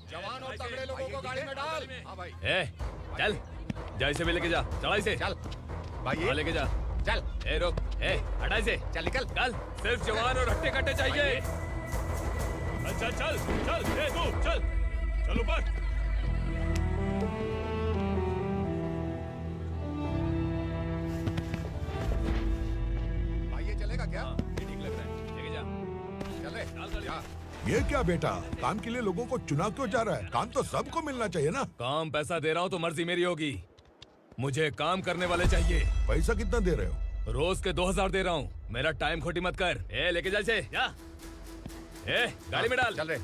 जवान और तगड़े लोगों को गाड़ी में डाल। हाँ भाई। चल जैसे भी लेके जा, चढ़ाई से चल भाई, हाँ, लेके जा। चल। रुक, हटाई से चल निकल। कल सिर्फ जवान और हट्टे कट्टे चाहिए। चल चल चल तू चल चल ऊपर। भाई ये चलेगा क्या? ये ठीक लग रहा है, लेके जा। चल रे जा। ये क्या बेटा, काम के लिए लोगों को चुना क्यों जा रहा है? काम तो सबको मिलना चाहिए ना। काम पैसा दे रहा हूँ तो मर्जी मेरी होगी, मुझे काम करने वाले चाहिए। पैसा कितना दे रहे हो? रोज के 2000 दे रहा हूँ, मेरा टाइम खोटी मत कर। लेके जा इसे, जा। गाड़ी में डाल। चल रे।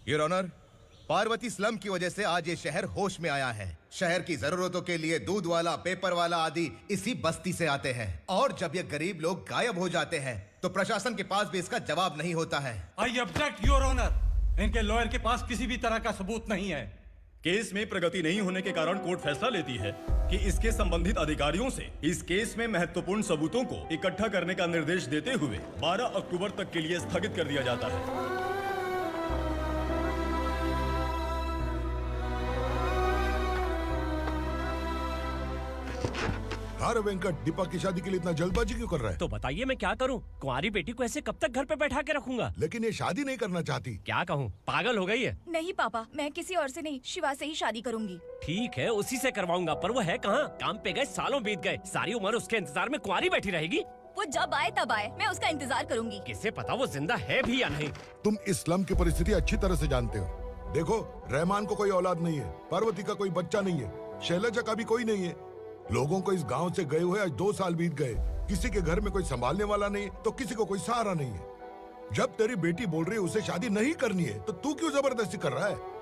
योर ऑनर, पार्वती स्लम की वजह से आज ये शहर होश में आया है। शहर की जरूरतों के लिए दूध वाला, पेपर वाला आदि इसी बस्ती से आते हैं, और जब ये गरीब लोग गायब हो जाते हैं तो प्रशासन के पास भी इसका जवाब नहीं होता है। आई ऑब्जेक्ट योर ऑनर, इनके लॉयर के पास किसी भी तरह का सबूत नहीं है। केस में प्रगति नहीं होने के कारण कोर्ट फैसला लेती है कि इसके संबंधित अधिकारियों से इस केस में महत्वपूर्ण सबूतों को इकट्ठा करने का निर्देश देते हुए 12 अक्टूबर तक के लिए स्थगित कर दिया जाता है। अरे वेंकट, दीपक की शादी के लिए इतना जल्दबाजी क्यों कर रहा है? तो बताइए मैं क्या करूं? कुंवारी बेटी को ऐसे कब तक घर पे बैठा के रखूंगा? लेकिन ये शादी नहीं करना चाहती। क्या कहूं, पागल हो गई है। नहीं पापा, मैं किसी और से नहीं, शिवा से ही शादी करूंगी। ठीक है, उसी से करवाऊंगा, पर वो है कहाँ? काम पे गए सालों बीत गए, सारी उम्र उसके इंतजार में कुंवारी बैठी रहेगी। वो जब आए तब आए, मैं उसका इंतजार करूंगी। किसे पता वो जिंदा है भी या नहीं। तुम इस्लाम की परिस्थिति अच्छी तरह से जानते हो। देखो, रहमान को कोई औलाद नहीं है, पार्वती का कोई बच्चा नहीं है, शैलजा का भी कोई नहीं है। लोगों को इस गांव से गए हुए आज 2 साल बीत गए। किसी के घर में कोई संभालने वाला नहीं, तो किसी को कोई सहारा नहीं है। जब तेरी बेटी बोल रही है उसे शादी नहीं करनी है, तो तू क्यों जबरदस्ती कर रहा है?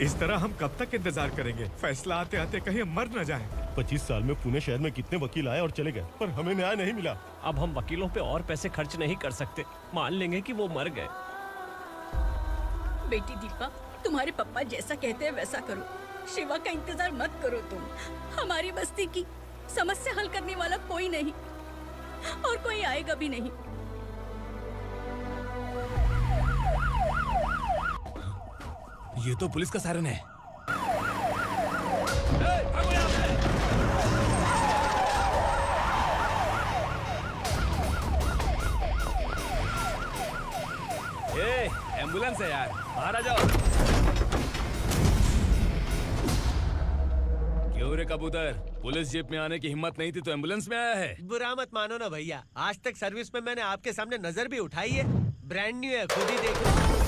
इस तरह हम कब तक इंतजार करेंगे? फैसला आते आते कहीं हम मर न जाएं। 25 साल में पुणे शहर में कितने वकील आए और चले गए, पर हमें न्याय नहीं मिला। अब हम वकीलों पे और पैसे खर्च नहीं कर सकते, मान लेंगे कि वो मर गए। बेटी दीपा, तुम्हारे पापा जैसा कहते हैं वैसा करो। शिवा का इंतजार मत करो तुम। हमारी बस्ती की समस्या हल करने वाला कोई नहीं, और कोई आएगा भी नहीं। ये तो पुलिस का सायरन है। एम्बुलेंस है यार, बाहर आ जाओ। क्यों रे कबूतर, पुलिस जीप में आने की हिम्मत नहीं थी तो एम्बुलेंस में आया है? बुरा मत मानो ना भैया, आज तक सर्विस में मैंने आपके सामने नजर भी उठाई है। ब्रांड न्यू है, खुद ही देखो।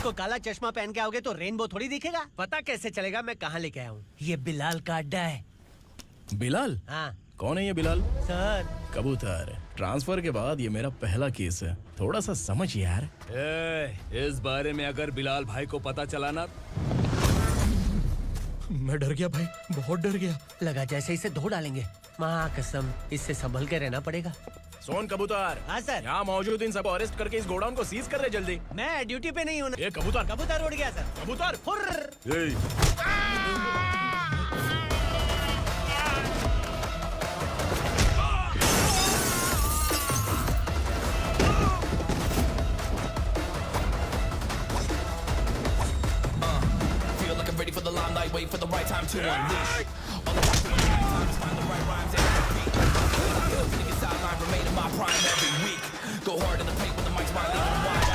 को काला चश्मा पहन के आओगे तो रेनबो थोड़ी दिखेगा। पता कैसे चलेगा मैं कहाँ लेके आया हूँ? ये बिलाल का अड्डा है। बिलाल? हाँ। कौन है ये बिलाल? सर कबूतर, ट्रांसफर के बाद ये मेरा पहला केस है, थोड़ा सा समझ यार। इस बारे में अगर बिलाल भाई को पता चला ना, मैं डर गया भाई, बहुत डर गया। लगा जैसे इसे धो डालेंगे। माँ कसम, इससे संभल के रहना पड़ेगा। सोन कबूतर। हाँ सर। यहाँ मौजूद इन सबको अरेस्ट करके इस गोडाउन को सीज कर रहे जल्दी। मैं ड्यूटी पे नहीं हूँ। ये कबूतर। कबूतर उड़ गया सर। कबूतर। wait for the right time to unleash. All the time is find the right rhymes and repeat. Hills niggas sideline remain in my prime every week. Go hard in the paint when the mic's right, leave them wide.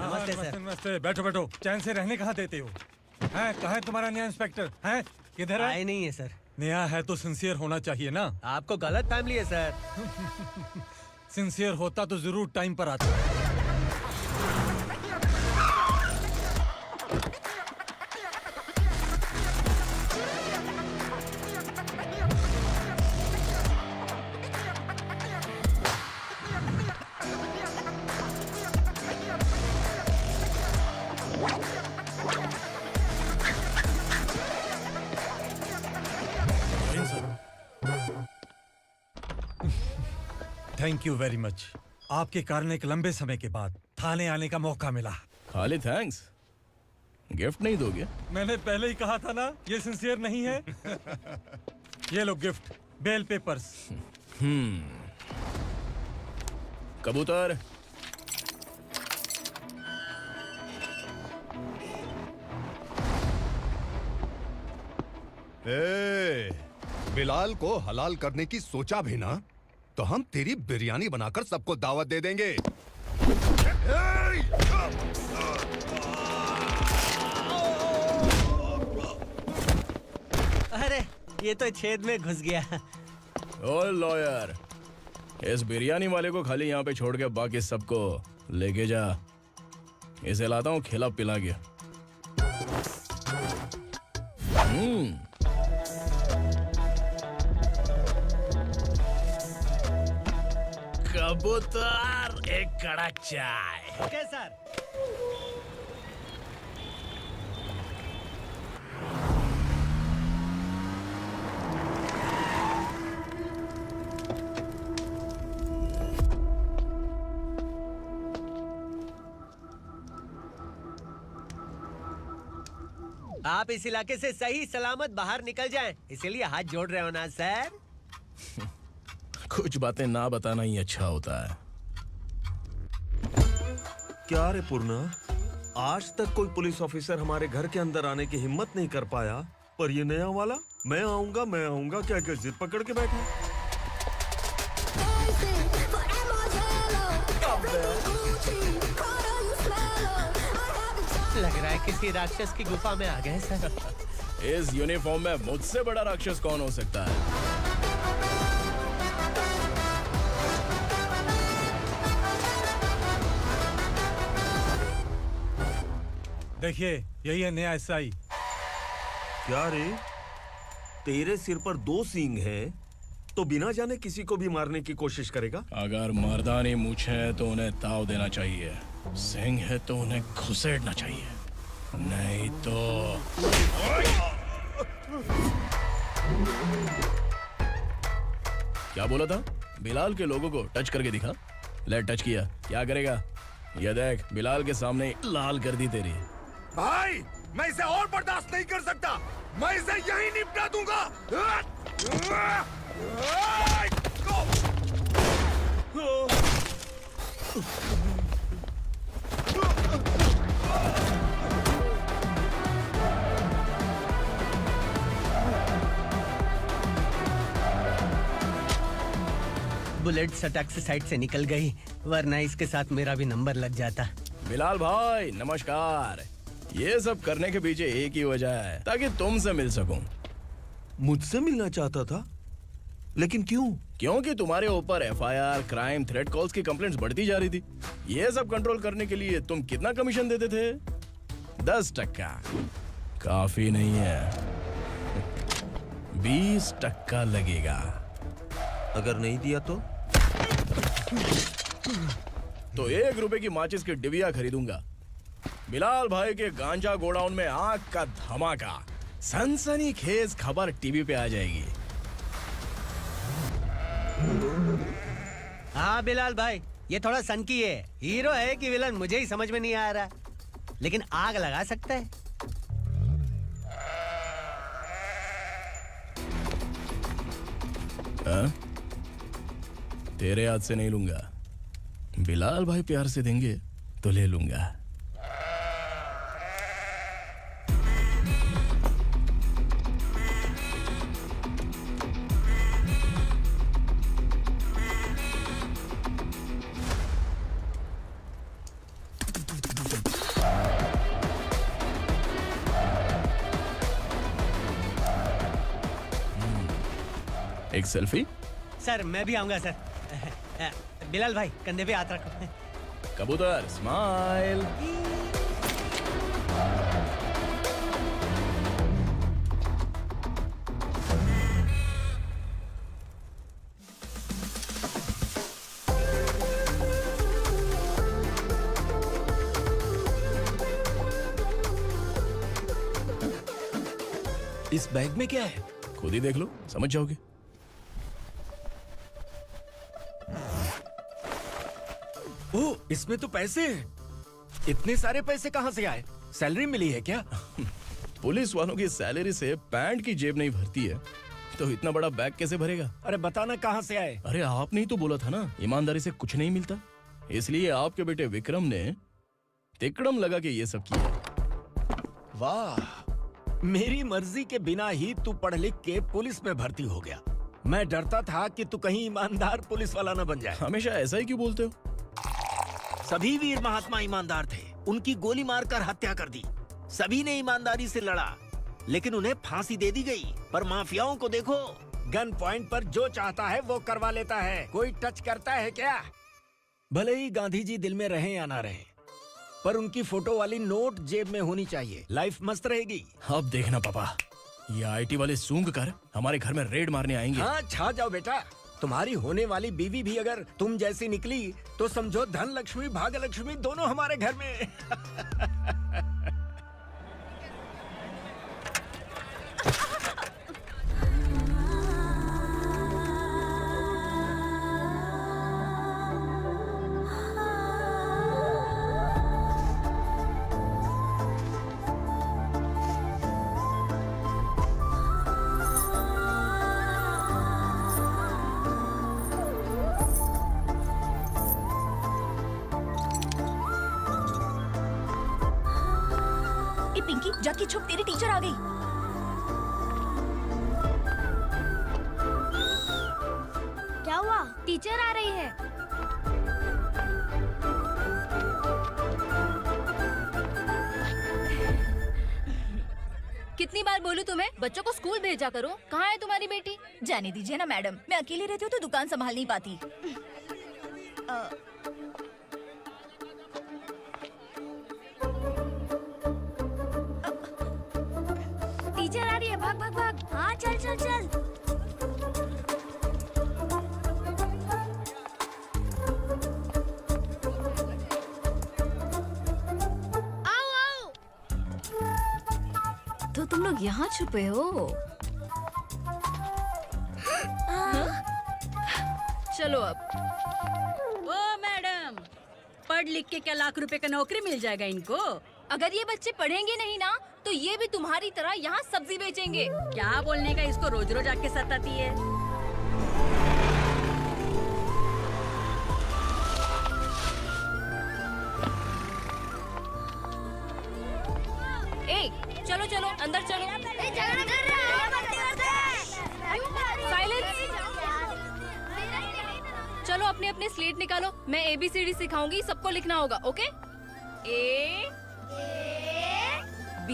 I feel like नमस्ते, बैठो बैठो। चैन से रहने कहाँ देते हो? हैं, कहाँ है तुम्हारा नया इंस्पेक्टर? हैं, किधर है? आए नहीं है सर। नया है तो सिंसियर होना चाहिए ना। आपको गलत फैमिली है सर। सिंसियर होता तो जरूर टाइम पर आता। Thank you very much. आपके कारण एक लंबे समय के बाद थाने आने का मौका मिला। खाली थैंक्स, गिफ्ट नहीं दोगे? मैंने पहले ही कहा था ना, ये सिंसियर नहीं है। ये लो गिफ्ट, बेल पेपर्स। कबूतर। बिलाल को हलाल करने की सोचा भी ना, तो हम तेरी बिरयानी बनाकर सबको दावत दे देंगे। अरे ये तो छेद में घुस गया। ओ लॉयर, इस बिरयानी वाले को खाली यहाँ पे छोड़ के बाकी सबको लेके जा। इसे लाता हूँ खिला पिला के। कबूतर, एक कड़क चाय। Okay sir. आप इस इलाके से सही सलामत बाहर निकल जाएं, इसीलिए हाथ जोड़ रहे हो ना सर? कुछ बातें ना बताना ही अच्छा होता है। क्या रे पूर्णा, आज तक कोई पुलिस ऑफिसर हमारे घर के अंदर आने की हिम्मत नहीं कर पाया, पर ये नया वाला मैं आऊंगा क्या क्या जिद पकड़ के बैठा। लग रहा है किसी राक्षस की गुफा में आ गए सर। इस यूनिफॉर्म में मुझसे बड़ा राक्षस कौन हो सकता है? देखिए, यही है नया एसआई। क्या रे, तेरे सिर पर 2 सींग हैं, तो बिना जाने किसी को भी मारने की कोशिश करेगा? अगर मर्दानी मूंछ है तो उन्हें ताव देना चाहिए, सिंह है तो उन्हें घुसेड़ना चाहिए, नहीं तो। क्या बोला था? बिलाल के लोगों को टच करके दिखा। ले टच किया, क्या करेगा? ये देख, बिलाल के सामने लाल कर दी तेरी। भाई, मैं इसे और बर्दाश्त नहीं कर सकता। मैं इसे यहीं निपटा दूंगा। बुलेट सटक से साइड से निकल गई, वरना इसके साथ मेरा भी नंबर लग जाता। बिलाल भाई नमस्कार। ये सब करने के पीछे एक ही वजह है, ताकि तुमसे मिल सकूं। मुझसे मिलना चाहता था, लेकिन क्यों? क्योंकि तुम्हारे ऊपर एफआईआर, क्राइम, थ्रेट कॉल्स की कंप्लेंट्स बढ़ती जा रही थी। ये सब कंट्रोल करने के लिए तुम कितना कमीशन देते थे? 10%। काफी नहीं है, 20% लगेगा। अगर नहीं दिया तो 1 रुपए की माचिस की डिबिया खरीदूंगा। बिलाल भाई के गांजा गोडाउन में आग का धमाका, सनसनीखेज खबर टीवी पे आ जाएगी। हाँ बिलाल भाई, ये थोड़ा सनकी है। हीरो है कि विलन मुझे ही समझ में नहीं आ रहा, लेकिन आग लगा सकता है। हाँ? तेरे हाथ से नहीं लूंगा, बिलाल भाई प्यार से देंगे तो ले लूंगा। एक सेल्फी? सर मैं भी आऊंगा सर। बिलाल भाई कंधे पे हाथ रखो। कबूतर स्माइल। इस बैग में क्या है? खुद ही देख लो, समझ जाओगे। ओह, इसमें तो पैसे हैं। इतने सारे पैसे कहाँ से आए? सैलरी मिली है क्या? पुलिस वालों की सैलरी से पैंट की जेब नहीं भरती है, तो इतना बड़ा बैग कैसे भरेगा? अरे बताना कहाँ से आए? अरे आपने ही तो बोला था ना, ईमानदारी से कुछ नहीं मिलता। इसलिए आपके बेटे विक्रम ने तिकड़म लगा के ये सब किया। वाह, मेरी मर्जी के बिना ही तू पढ़ लिख के पुलिस में भर्ती हो गया। मैं डरता था कि तू कहीं ईमानदार पुलिस वाला न बन जाए। हमेशा ऐसा ही क्यों बोलते हो? सभी वीर महात्मा ईमानदार थे, उनकी गोली मारकर हत्या कर दी। सभी ने ईमानदारी से लड़ा, लेकिन उन्हें फांसी दे दी गई। पर माफियाओं को देखो, गन पॉइंट पर जो चाहता है वो करवा लेता है। कोई टच करता है क्या? भले ही गांधी जी दिल में रहे या ना रहे, पर उनकी फोटो वाली नोट जेब में होनी चाहिए। लाइफ मस्त रहेगी। अब देखना पापा, ये आईटी वाले सूंघ कर हमारे घर में रेड मारने आएंगे। हाँ, छा जाओ बेटा। तुम्हारी होने वाली बीवी भी अगर तुम जैसी निकली तो समझो धन लक्ष्मी भाग्य लक्ष्मी दोनों हमारे घर में। पिंकी, जाके छुप, तेरी टीचर आ गई। क्या हुआ? टीचर आ रही है। कितनी बार बोलूं तुम्हें, बच्चों को स्कूल भेजा करो। कहाँ है तुम्हारी बेटी? जाने दीजिए ना मैडम, मैं अकेली रहती हूँ तो दुकान संभाल नहीं पाती। टीचर आ रही है, भाग भाग भाग। हाँ चल चल चल। आओ आओ। तो तुम लोग यहाँ छुपे हो? चलो अब। ओ मैडम, पढ़ लिख के क्या लाख रुपए का नौकरी मिल जाएगा इनको? अगर ये बच्चे पढ़ेंगे नहीं ना, तो ये भी तुम्हारी तरह यहाँ सब्जी बेचेंगे। क्या बोलने का, इसको रोज रोज आके सताती है। ए, चलो चलो अंदर चलो। साइलेंस। अपने अपने स्लेट निकालो, मैं ABCD सिखाऊंगी, सबको लिखना होगा, ओके? A B।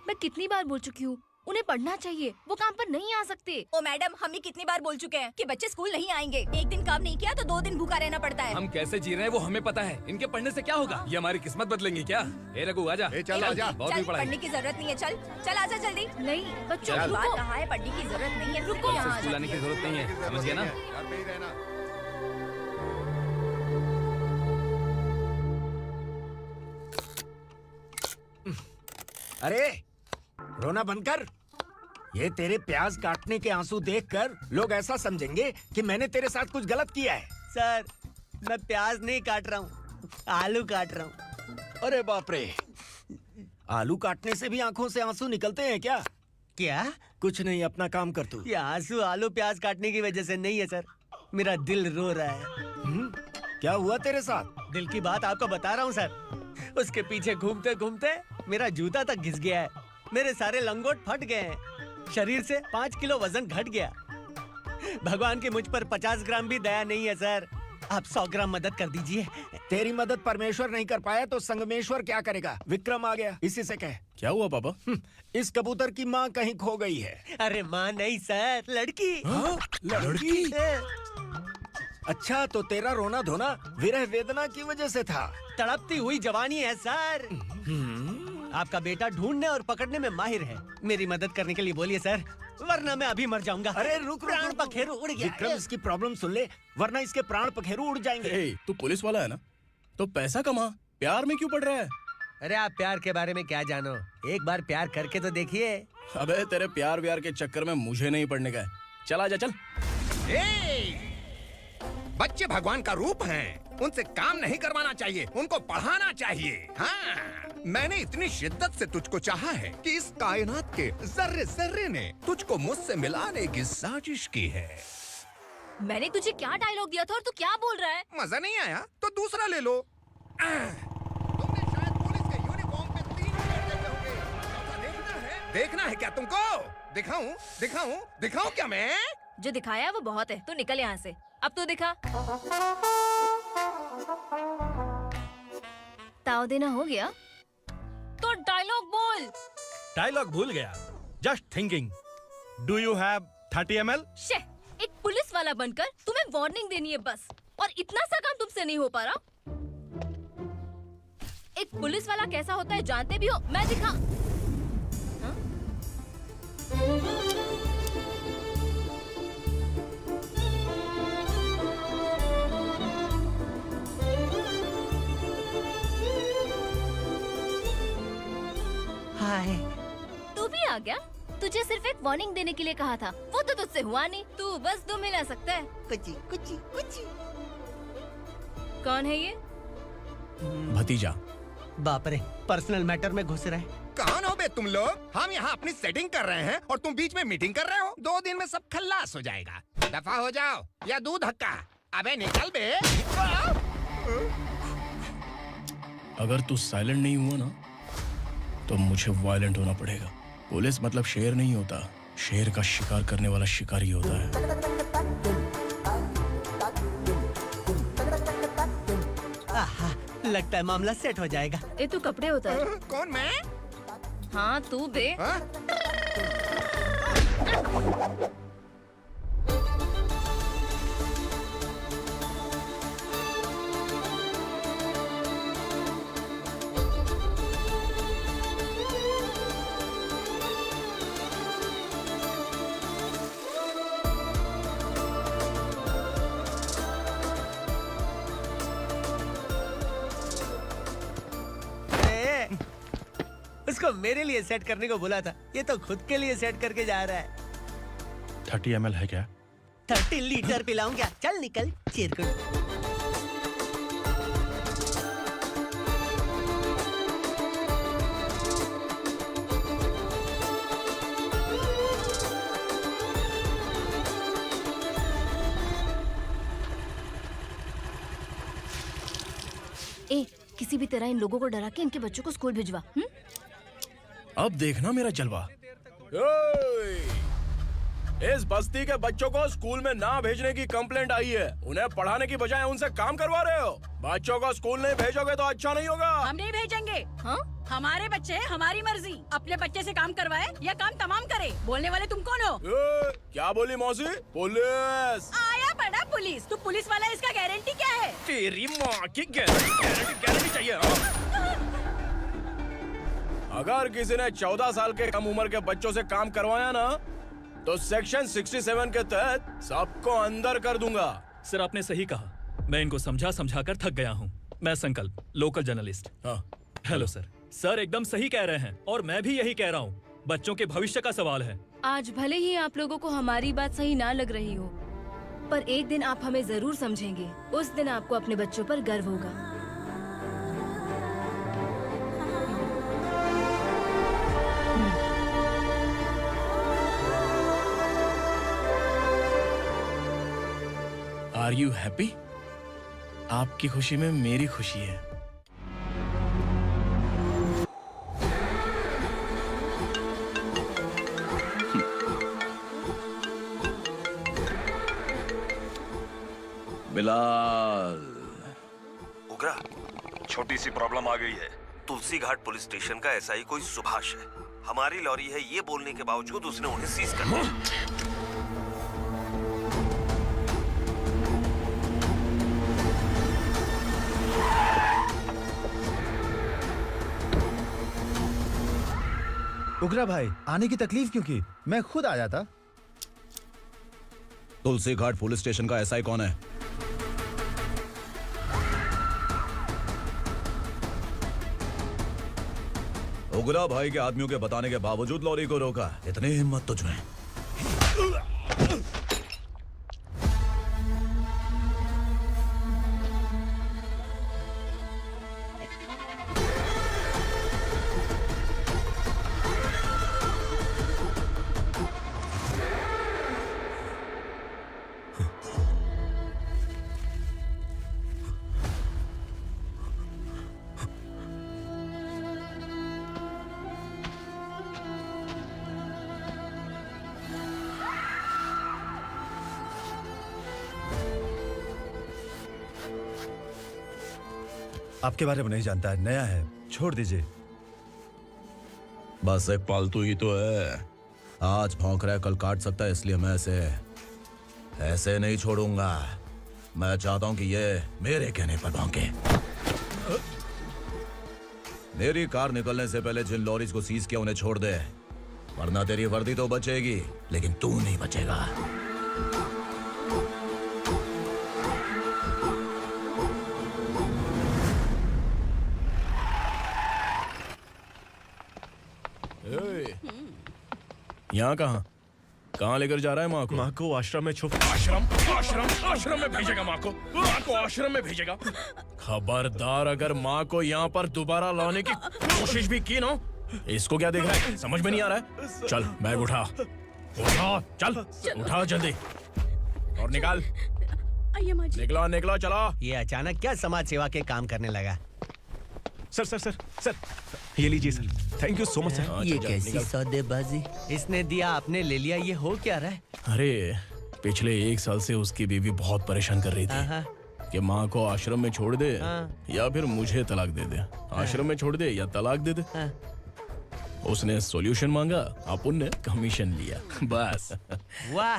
मैं कितनी बार बोल चुकी हूँ, उन्हें पढ़ना चाहिए, वो काम पर नहीं आ सकते। ओ मैडम, हम भी कितनी बार बोल चुके हैं कि बच्चे स्कूल नहीं आएंगे। एक दिन काम नहीं किया तो 2 दिन भूखा रहना पड़ता है। हम कैसे जी रहे हैं वो हमें पता है, इनके पढ़ने से क्या होगा? ये हमारी किस्मत बदलेंगी क्या? ए रघु आजा। चल आजा। बहुत भी पढ़ाई। पढ़ने की जरूरत नहीं है, चल चल आजा जल्दी। नहीं बच्चों चल। रुको। कहा है पढ़ने की जरूरत नहीं है, रुको। यहाँ आ स्कूल आने की जाती है। जरूरत नहीं है, समझ गया ना? घर पे ही रहना। अरे रोना बंद कर। ये तेरे प्याज काटने के आंसू देखकर लोग ऐसा समझेंगे कि मैंने तेरे साथ कुछ गलत किया है। सर, मैं प्याज नहीं काट रहा हूँ, आलू काट रहा हूँ। अरे बाप रे, आलू काटने से भी आंखों से आंसू निकलते हैं क्या? क्या? कुछ नहीं, अपना काम कर तू। ये आंसू आलू प्याज काटने की वजह से नहीं है सर, मेरा दिल रो रहा है। क्या हुआ तेरे साथ? दिल की बात आपको बता रहा हूँ सर। उसके पीछे घूमते घूमते मेरा जूता तक घिस गया है, मेरे सारे लंगोट फट गए हैं, शरीर से 5 किलो वजन घट गया। भगवान की मुझ पर 50 ग्राम भी दया नहीं है सर, आप 100 ग्राम मदद कर दीजिए। तेरी मदद परमेश्वर नहीं कर पाया तो संगमेश्वर क्या करेगा? विक्रम आ गया, इसी से कह। क्या हुआ पापा? इस कबूतर की माँ कहीं खो गई है। अरे माँ नहीं सर, लड़की। लड़की? अच्छा, तो तेरा रोना धोना विरह वेदना की वजह से था। तड़पती हुई जवानी है सर। आपका बेटा ढूंढने और पकड़ने में माहिर है, मेरी मदद करने के लिए बोलिए सर, वरना मैं अभी मर जाऊंगा। अरे रुक, प्राण पखेरु उड़ गया। विक्रम, इसकी प्रॉब्लम सुन ले, वरना इसके प्राण पखेरु उड़ जाएंगे। ए, तू पुलिस वाला है ना, तो पैसा कमा, प्यार में क्यों पड़ रहा है? अरे आप प्यार के बारे में क्या जानो, एक बार प्यार करके तो देखिए। अबे तेरे प्यार व्यार के चक्कर में मुझे नहीं पड़ने का है, चल आजा चल। बच्चे भगवान का रूप हैं, उनसे काम नहीं करवाना चाहिए, उनको पढ़ाना चाहिए। हाँ, मैंने इतनी शिद्दत से तुझको चाहा है कि इस कायनात के जर्रे जर्रे ने तुझको मुझसे मिलाने की साजिश की है। मैंने तुझे क्या डायलॉग दिया था और तू क्या बोल रहा है? मजा नहीं आया तो दूसरा ले लो। तुमने शायद पुलिस के यूनिफॉर्म पे 3 शेर देखे होंगे। ऐसा देखना है क्या तुमको? दिखाऊं दिखाऊं दिखाऊं क्या मैं? जो दिखाया है वो बहुत है, तू निकल यहाँ से। अब तू दिखा। ताव देना हो गया तो डायलॉग बोल। डायलॉग भूल गया। Just thinking, do you have 30 ml? शे, एक पुलिस वाला बनकर तुम्हें वार्निंग देनी है बस, और इतना सा काम तुमसे नहीं हो पा रहा। एक पुलिस वाला कैसा होता है जानते भी हो? मैं दिखा। हाँ? हाय। तू भी आ गया? तुझे सिर्फ एक वार्निंग देने के लिए कहा था, वो तो तुझसे हुआ नहीं। तू बस 2 मिला सकता है। कुछ कुछ कुछ। कौन है ये? भतीजा। बाप रे, पर्सनल मैटर में घुस रहे। कौन हो बे तुम लोग? हम यहाँ अपनी सेटिंग कर रहे हैं और तुम बीच में मीटिंग कर रहे हो। 2 दिन में सब खल्लास हो जाएगा। दफा हो जाओ या दूध हक्का। अबे निकल बे। अगर तू साइलेंट नहीं हुआ ना तो मुझे वायलेंट होना पड़ेगा। पुलिस मतलब शेर नहीं होता, शेर का शिकार करने वाला शिकारी होता है। आहा, लगता है मामला सेट हो जाएगा। ये तू कपड़े होता है। कौन मैं? हाँ तू बे। उसको मेरे लिए सेट करने को बोला था, ये तो खुद के लिए सेट करके जा रहा है। 30 ml है क्या? 30 लीटर पिलाऊं क्या? चल निकल चिरकुट। ए, किसी भी तरह इन लोगों को डरा के इनके बच्चों को स्कूल भिजवा। अब देखना मेरा जलवा। इस बस्ती के बच्चों को स्कूल में ना भेजने की कंप्लेंट आई है। उन्हें पढ़ाने की बजाय उनसे काम करवा रहे हो। बच्चों को स्कूल नहीं भेजोगे तो अच्छा नहीं होगा। हम नहीं भेजेंगे। हाँ? हमारे बच्चे हमारी मर्जी। अपने बच्चे से काम करवाए या काम तमाम करे। बोलने वाले तुम कौन हो? क्या बोली मौसी? पुलिस आया बड़ा पुलिस। तू पुलिस वाला, इसका गारंटी क्या है? तेरी माँ की गारंटी चाहिए। अगर किसी ने 14 साल के कम उम्र के बच्चों से काम करवाया ना तो सेक्शन 67 के तहत सबको अंदर कर दूंगा। सर आपने सही कहा। मैं इनको समझा कर थक गया हूँ। मैं संकल्प, local journalist. Hello sir. Sir एकदम सही कह रहे हैं और मैं भी यही कह रहा हूँ। बच्चों के भविष्य का सवाल है। आज भले ही आप लोगों को हमारी बात सही ना लग रही हो, पर एक दिन आप हमें जरूर समझेंगे। उस दिन आपको अपने बच्चों पर गर्व होगा। Are you happy? आपकी खुशी में मेरी खुशी है। बिलाल। उगरा, छोटी सी प्रॉब्लम आ गई है। तुलसी घाट पुलिस स्टेशन का एसआई कोई सुभाष है। हमारी लॉरी है ये बोलने के बावजूद उसने उन्हें सीज कर दिया। उगरा भाई, आने की तकलीफ क्यों की? मैं खुद आ जाता। तुलसी घाट पुलिस स्टेशन का एसआई कौन है? उगरा भाई के आदमियों के बताने के बावजूद लॉरी को रोका। इतनी हिम्मत तुझमें? आपके बारे में नहीं जानता है, नया है, छोड़ दीजिए। बस एक पालतू ही तो है। आज भौंक रहा है, कल काट सकता है, इसलिए मैं ऐसे नहीं छोड़ूंगा। मैं चाहता हूं कि ये मेरे कहने पर भौंके। मेरी कार निकलने से पहले जिन लॉरीज को सीज किया उन्हें छोड़ दे, वरना तेरी वर्दी तो बचेगी लेकिन तू नहीं बचेगा। यहाँ कहाँ लेकर जा रहा है माँ को? माँ को आश्रम में छुप। आश्रम में भेजेगा माँ को? माँ को आश्रम में भेजेगा? खबरदार, अगर माँ को यहाँ पर दोबारा लाने की कोशिश भी की ना। इसको क्या देख रहा है? समझ में नहीं आ रहा है? चल बैग उठा, चल उठा जल्दी और निकाल। निकला चला। ये अचानक क्या समाज सेवा के काम करने लगा? सर ये लीजिए sir. Thank you so much sir. ये कैसी सौदेबाजी? इसने दिया, आपने ले लिया, ये हो क्या रहा है? अरे पिछले 1 साल से उसकी बीवी बहुत परेशान कर रही थी कि माँ को आश्रम में छोड़ दे या फिर मुझे तलाक दे दे। आश्रम में छोड़ दे या तलाक दे दे। उसने सॉल्यूशन मांगा, अपुन ने कमीशन लिया, बस। वाह,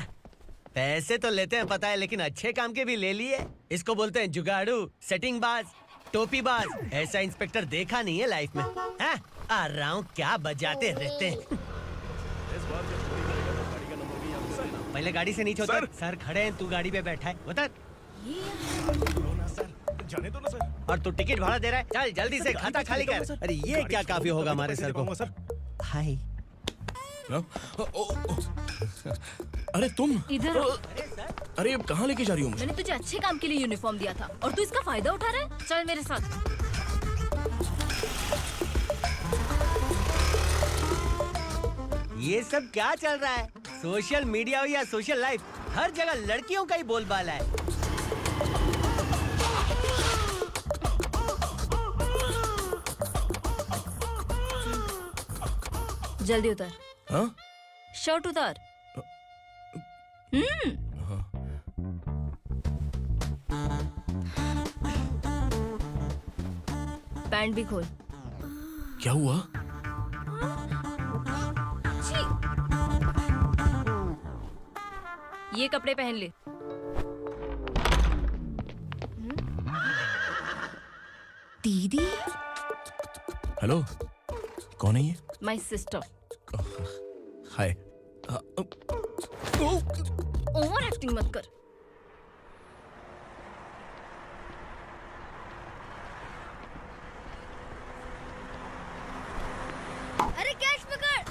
पैसे तो लेते हैं पता है, लेकिन अच्छे काम के भी ले लिए। इसको बोलते हैं जुगाड़ू, सेटिंग बाज, टोपी बाज। ऐसा इंस्पेक्टर देखा नहीं है लाइफ में। हाँ? आ रहा हूँ, क्या बजाते रहते हैं। पहले गाड़ी से नीचे उतर। सर खड़े हैं, तू गाड़ी पे बैठा है, उतर। जाने दो ना सर। और तू टिकट भाड़ा दे रहा है? चल जल्दी से खाता खाली कर। अरे ये क्या काफी होगा हमारे सर को। हाय। अरे तुम इधर। अरे कहाँ लेके जा रही हो मुझे? मैंने तुझे अच्छे काम के लिए यूनिफॉर्म दिया था और तू इसका फायदा उठा रहा है। चल मेरे साथ। ये सब क्या चल रहा है? सोशल मीडिया हो या सोशल लाइफ, हर जगह लड़कियों का ही बोलबाला है। जल्दी उतर। हाँ? शर्ट उतार। पैंट भी खोल। क्या हुआ? ये कपड़े पहन ले। दीदी। हेलो, कौन है ये? My sister. Hi. Over acting मत कर। अरे कैच पकड़।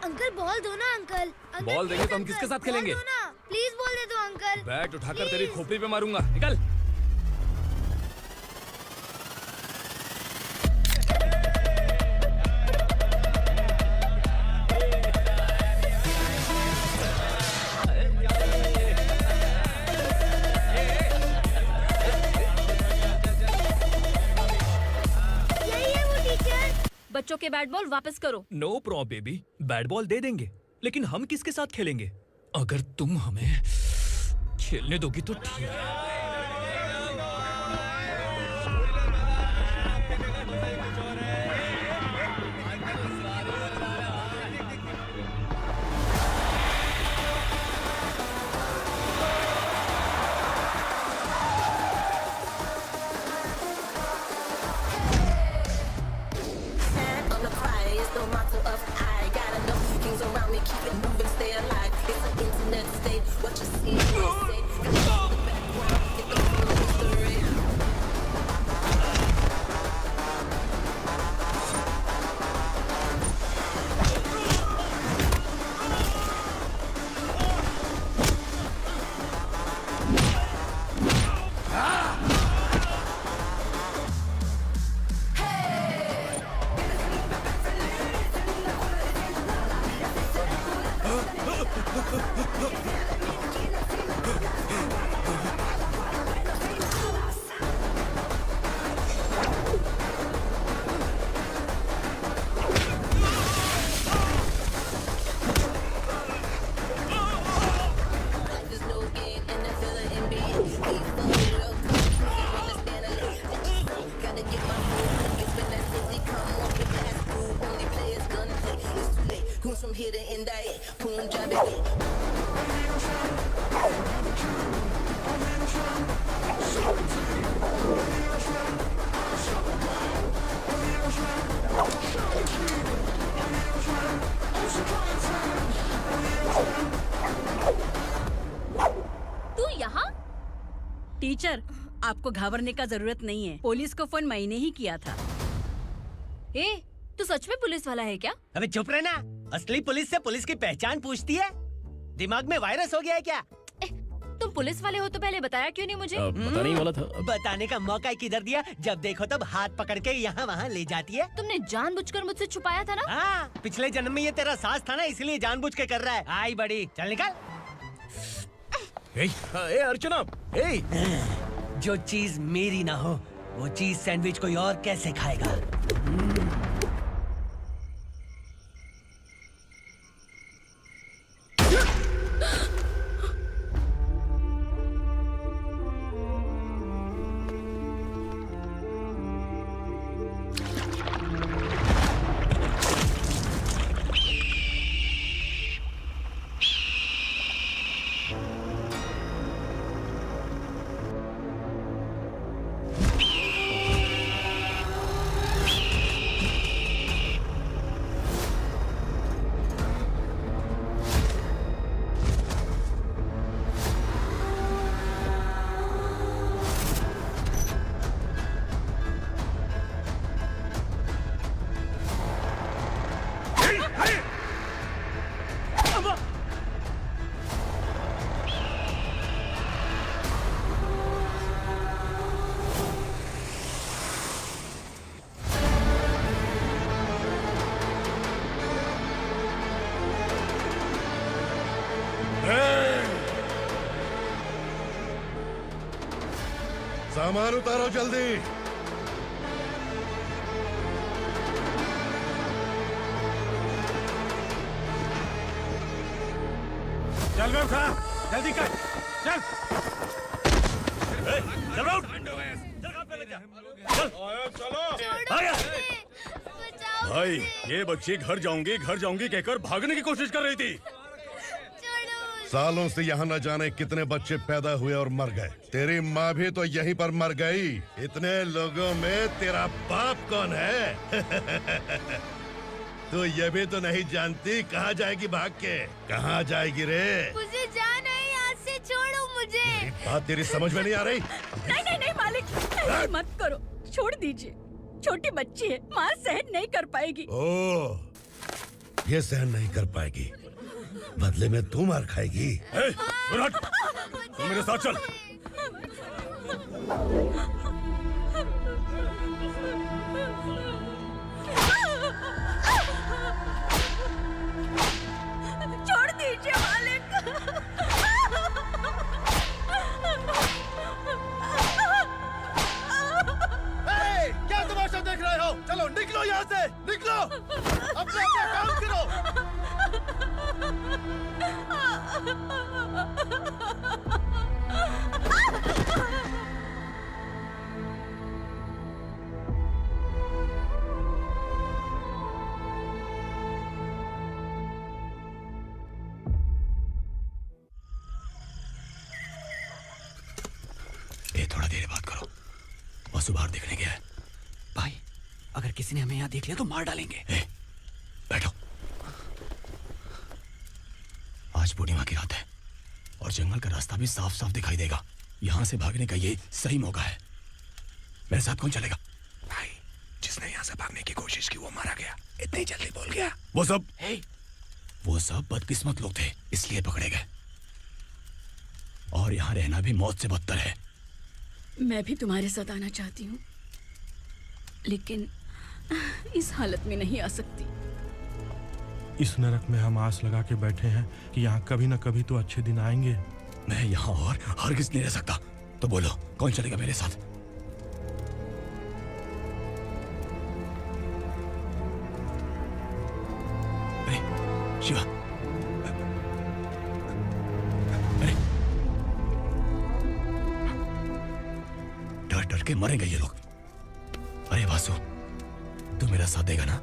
अंकल बॉल दो ना अंकल। बॉल देंगे तो हम किसके साथ खेलेंगे? प्लीज बॉल दे दो अंकल। बैट उठाकर तेरी खोपड़ी पे मारूंगा। निकल। बच्चों के बैट बॉल वापस करो। No problem baby, bat ball दे देंगे, लेकिन हम किसके साथ खेलेंगे? अगर तुम हमें खेलने दोगी तो ठीक है। टीचर, आपको घबराने का जरूरत नहीं है। पुलिस को फोन मैंने ही किया था। ए, तू सच में पुलिस वाला है क्या? अबे चुप रहना। असली पुलिस से पुलिस की पहचान पूछती है? दिमाग में वायरस हो गया है क्या? तुम पुलिस वाले हो तो पहले बताया क्यों नहीं मुझे? बताने ही वाला था। बताने का मौका किधर दिया? जब देखो तब हाथ पकड़ के यहाँ वहाँ ले जाती है। तुमने जानबूझकर मुझसे छुपाया था ना? हाँ, पिछले जन्म में ये तेरा सास था ना, इसलिए जानबूझ के कर रहा है। आई बड़ी, चल निकल। ए अर्चना, जो चीज मेरी ना हो वो चीज सैंडविच कोई और कैसे खाएगा? सामान उतारो जल्दी। चल बे उठा, जल्दी कर, चल। चल राउट, चलो भाई, ये बच्ची घर जाऊंगी कहकर भागने की कोशिश कर रही थी। सालों से यहाँ न जाने कितने बच्चे पैदा हुए और मर गए। तेरी माँ भी तो यहीं पर मर गई। इतने लोगों में तेरा बाप कौन है? तू ये भी तो नहीं जानती कहाँ जाएगी भाग के? कहाँ जाएगी रे? मुझे जाना है, यहाँ से छोड़ो मुझे। बात तेरी समझ में नहीं आ रही? नहीं मालिक, ऐसे मत करो, छोड़ दीजिए। छोटी बच्ची है, माँ सहन नहीं कर पाएगी। ओह, ये सहन नहीं कर पाएगी, बदले में तू मार खाएगी। तू मेरे साथ चल। छोड़ दीजिए मालिक। क्या तमाशा देख रहे हो? चलो निकलो यहाँ से, निकलो, अपना काम करो। ये थोड़ा देर बात करो, वसु बाहर देखने गया है। भाई, अगर किसी ने हमें यहाँ देख लिया तो मार डालेंगे। बैठो। आज पूर्णिमा की रात है और जंगल का रास्ता भी साफ साफ दिखाई देगा। यहाँ से भागने का ये सही मौका है। मेरे साथ कौन चलेगा? भाई, जिसने यहाँ से भागने की कोशिश की वो मारा गया। इतनी जल्दी बोल गया। वो सब बदकिस्मत लोग थे, इसलिए पकड़े गए। और यहाँ रहना भी मौत से बदतर है। मैं भी तुम्हारे साथ आना चाहती हूँ, लेकिन इस हालत में नहीं आ सकती। इस नरक में हम आस लगा के बैठे हैं कि यहाँ कभी न कभी तो अच्छे दिन आएंगे। मैं यहाँ और हरगिज़ नहीं रह सकता। तो बोलो, कौन चलेगा मेरे साथ? अरे शिवा, अरे डर डर के मरेंगे ये लोग। अरे वासु, तू मेरा साथ देगा ना?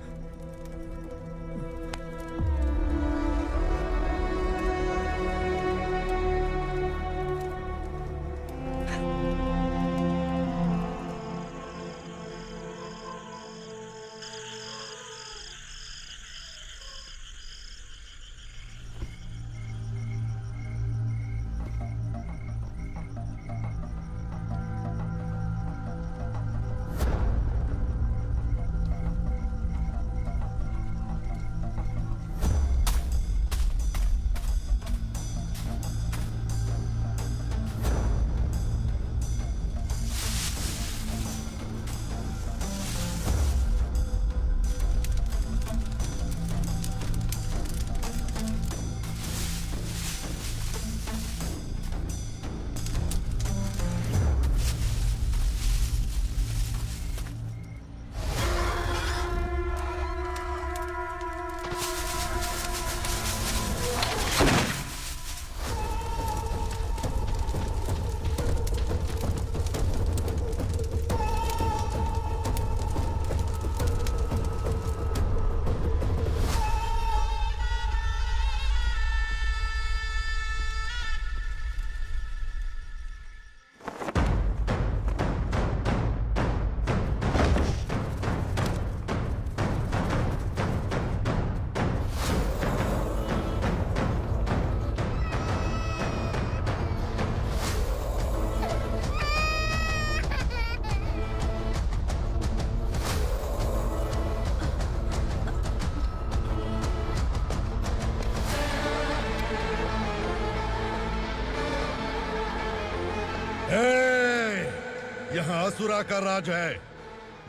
यहाँ असुरा का राज है।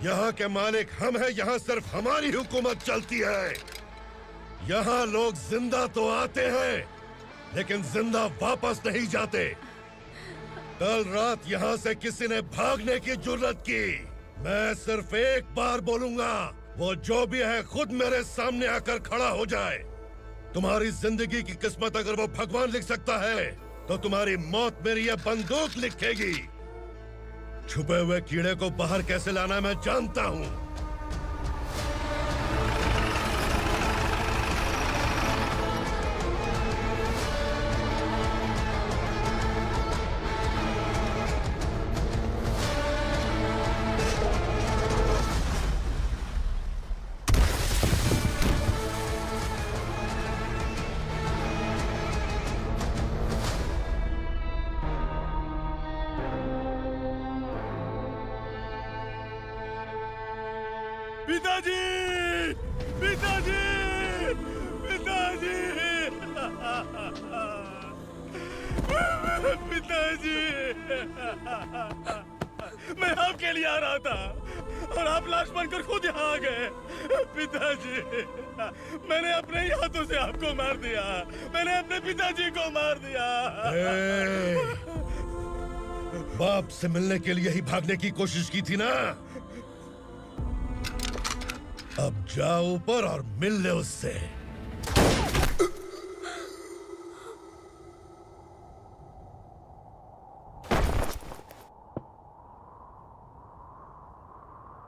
यहाँ के मालिक हम हैं। यहाँ सिर्फ हमारी हुकूमत चलती है। यहाँ लोग जिंदा तो आते हैं, लेकिन जिंदा वापस नहीं जाते। कल रात यहाँ से किसी ने भागने की जुर्रत की, मैं सिर्फ एक बार बोलूंगा, वो जो भी है खुद मेरे सामने आकर खड़ा हो जाए। तुम्हारी जिंदगी की किस्मत अगर वो भगवान लिख सकता है तो तुम्हारी मौत मेरी ये बंदूक लिखेगी। छुपे हुए कीड़े को बाहर कैसे लाना मैं जानता हूँ। पिताजी, पिताजी, पिताजी, पिताजी, मैं आपके लिए आ रहा था और आप लाश बनकर खुद यहाँ आ गए। पिताजी, मैंने अपने ही हाथों से आपको मार दिया। मैंने अपने पिताजी को मार दिया। बाप से मिलने के लिए ही भागने की कोशिश की थी ना? अब जाओ ऊपर और मिल ले उससे।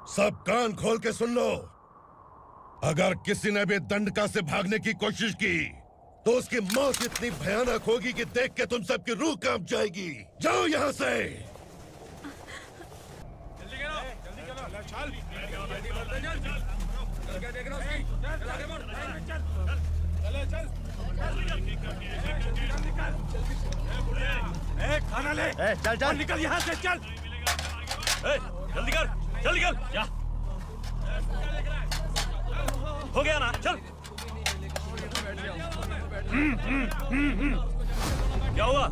सब कान खोल के सुन लो। अगर किसी ने भी दंडका से भागने की कोशिश की तो उसकी मौत इतनी भयानक होगी कि देख के तुम सबकी रूह कांप जाएगी। जाओ यहाँ से। खाना ले। चल चल निकल यहाँ से, चल। जल्दी कर, चल निकल। जा। हो गया ना, चल। क्या हुआ?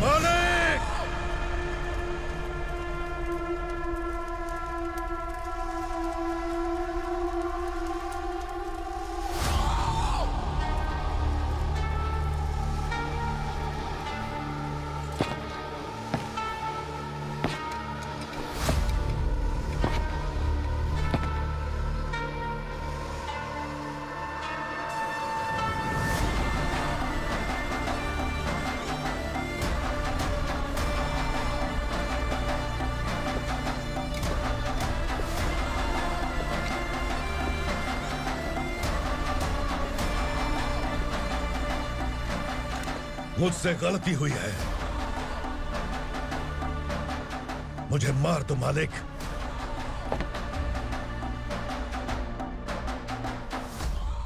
मालिक! मुझसे गलती हुई है। मुझे मार दो मालिक।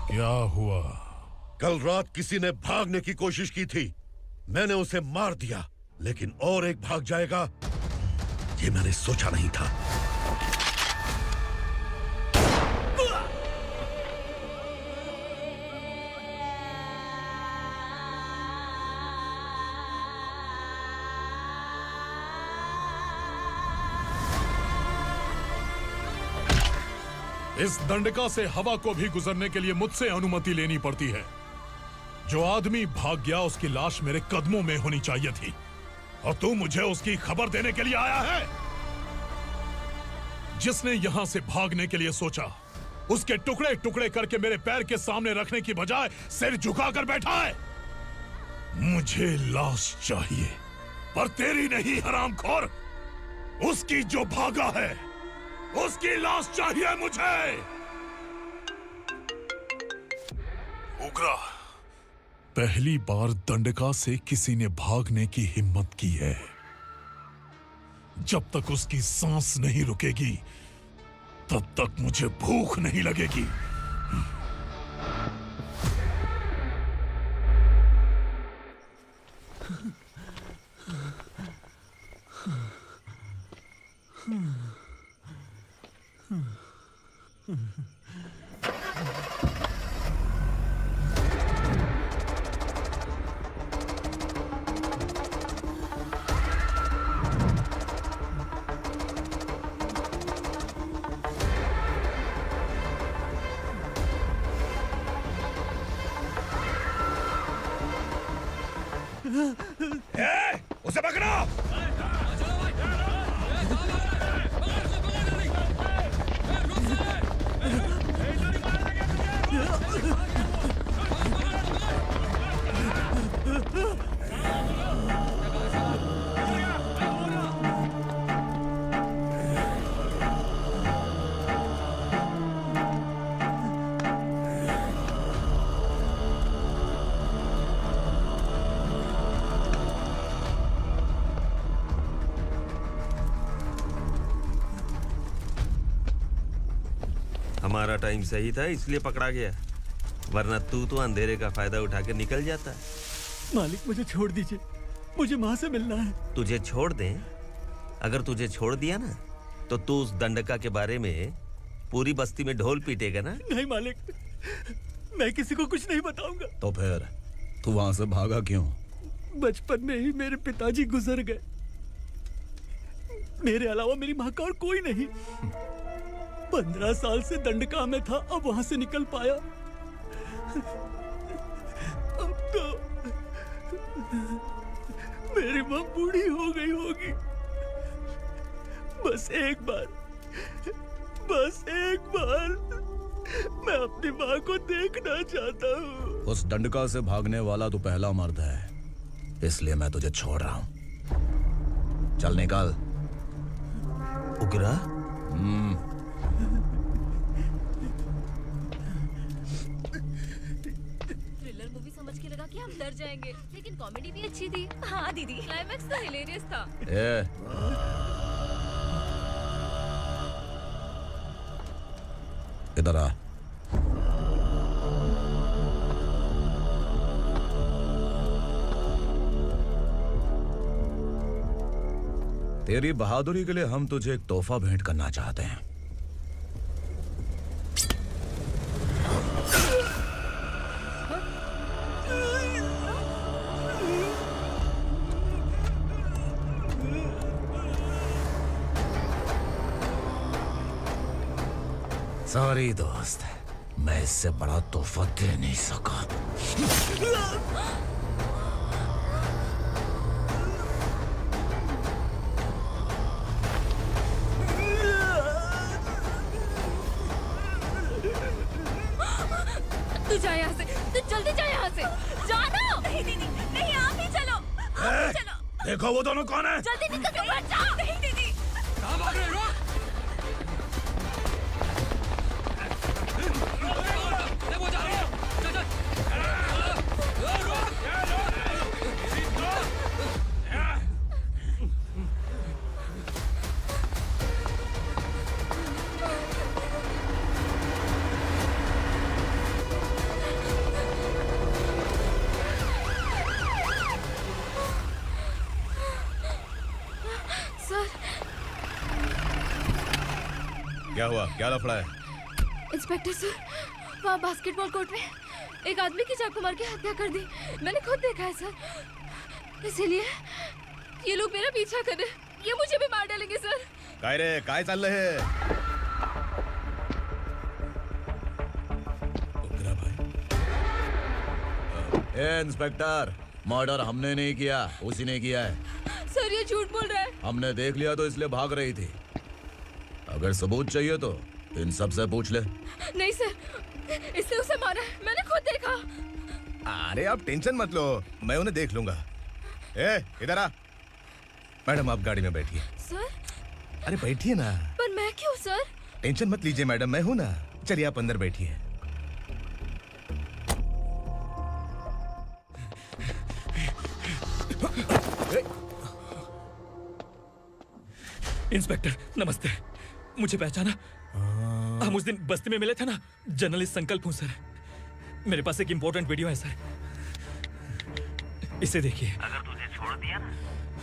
क्या हुआ? कल रात किसी ने भागने की कोशिश की थी। मैंने उसे मार दिया, लेकिन और एक भाग जाएगा ये मैंने सोचा नहीं था। इस दंडका से हवा को भी गुजरने के लिए मुझसे अनुमति लेनी पड़ती है। जो आदमी भाग गया उसकी लाश मेरे कदमों में होनी चाहिए थी, और तू मुझे उसकी खबर देने के लिए आया है। जिसने यहां से भागने के लिए सोचा उसके टुकड़े टुकड़े करके मेरे पैर के सामने रखने की बजाय सिर झुकाकर बैठा है। मुझे लाश चाहिए, पर तेरी नहीं हरामखोर। उसकी जो भागा है उसकी लाश चाहिए मुझे। उग्रा, पहली बार दंडका से किसी ने भागने की हिम्मत की है। जब तक उसकी सांस नहीं रुकेगी तब तक मुझे भूख नहीं लगेगी। उसे पकड़ो। हमारा टाइम सही था इसलिए पकड़ा गया, वरना तू तो अंधेरे का फायदा उठा के निकल जाता। मालिक मुझे छोड़ दीजिए, मुझे माँ से मिलना है। तुझे छोड़ दें? अगर तुझे छोड़ दिया ना तो तू उस दंडका के बारे में पूरी बस्ती में ढोल पीटेगा ना। नहीं मालिक, मैं किसी को कुछ नहीं बताऊंगा। तो फिर तू वहां से भागा क्यों? बचपन में ही मेरे पिताजी गुजर गए, मेरे अलावा मेरी माँ का और कोई नहीं। 15 साल से दंडका में था, अब वहां से निकल पाया। अब तो मेरी माँ बूढ़ी हो गई होगी। बस एक बार मैं अपनी माँ को देखना चाहता हूँ। उस दंडका से भागने वाला तू पहला मर्द है, इसलिए मैं तुझे छोड़ रहा हूँ। चल निकल। उग्रा? थ्रिलर मूवी समझ के लगा कि हम डर जाएंगे, लेकिन कॉमेडी भी अच्छी थी। हाँ दीदी, क्लाइमैक्स तो हिलेरियस था। इधर आ। तेरी बहादुरी के लिए हम तुझे एक तोहफा भेंट करना चाहते हैं। सॉरी दोस्त, मैं इससे बड़ा तोहफा दे नहीं सका। तू जा यहाँ से, तू जल्दी जा यहाँ से। जाना। नहीं दीदी, नहीं आप ही चलो। आप ही चलो। देखो वो दोनों कौन है? जल्दी निकल के बैठ जाओ। नहीं दीदी। कहाँ भाग रहे हो? वो जा रहे हो। चल सर। क्या हुआ? क्या लफड़ा है? इंस्पेक्टर सर, वहाँ बास्केटबॉल कोर्ट में एक आदमी की चाकू मार के हत्या कर दी। मैंने खुद देखा है सर, इसीलिए ये लोग मेरा पीछा कर रहे हैं। ये मुझे भी मार डालेंगे सर। काय रे, काय चाल रहे हैं? इंस्पेक्टर, मर्डर हमने नहीं किया, उसी ने किया है। सर ये झूठ बोल रहा है। हमने देख लिया तो इसलिए भाग रही थी। अगर सबूत चाहिए तो इन सब से पूछ ले। नहीं सर, इसने उसे मारा है, मैंने खुद देखा। अरे आप टेंशन मत लो, मैं उन्हें देख लूंगा। इधर आ। मैडम आप गाड़ी में बैठिए। सर? अरे बैठिए ना। पर मैं क्यों सर? टेंशन मत लीजिए मैडम, मैं हूं ना। चलिए आप अंदर बैठिए। इंस्पेक्टर नमस्ते, मुझे पहचाना? हम उस दिन बस्ती में मिले थे ना। जर्नलिस्ट संकल्प हूं सर। मेरे पास एक इंपॉर्टेंट वीडियो है सर, इसे देखिए। अगर तुझे छोड़ दिया ना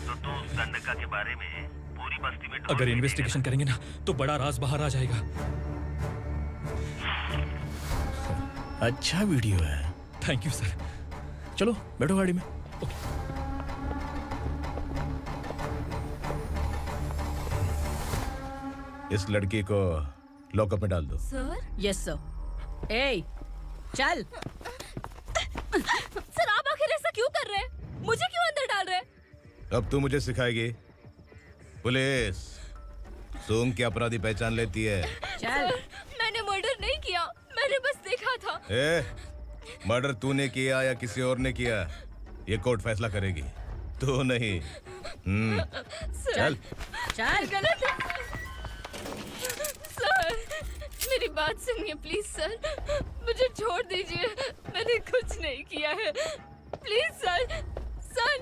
तो तू उस दंडका के बारे में पूरी बस्ती में अगर इन्वेस्टिगेशन करेंगे ना तो बड़ा राज बाहर आ जाएगा। अच्छा वीडियो है। Thank you sir. चलो बैठो गाड़ी में। इस लड़की को लॉकअप में डाल दो। सर? Yes sir. ए, चल। सर आप आखिर ऐसा क्यों कर रहे हैं? मुझे क्यों अंदर डाल रहे? अब तू मुझे सिखाएगी? पुलिस सूंघ के अपराधी पहचान लेती है। सर, मैंने मर्डर नहीं किया, मैंने बस देखा था। मर्डर तूने किया या किसी और ने किया, ये कोर्ट फैसला करेगी, तू नहीं। चल चल। गलत है सर, मेरी बात सुनिए प्लीज सर, मुझे छोड़ दीजिए, मैंने कुछ नहीं किया है, please sir. Sir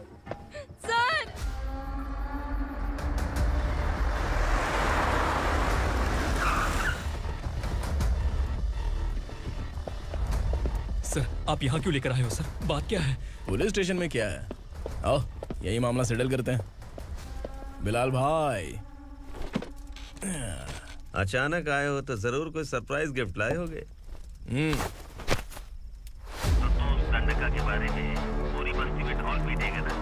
sir sir, आप यहाँ क्यों लेकर आए हो सर? बात क्या है? पुलिस स्टेशन में क्या है? आओ यही मामला सेटल करते हैं। बिलाल भाई, अचानक आए हो तो जरूर कोई सरप्राइज गिफ्ट लाए होगे। तो गंडका के बारे में पूरी बस्ती में ढोल पीटेगा ना।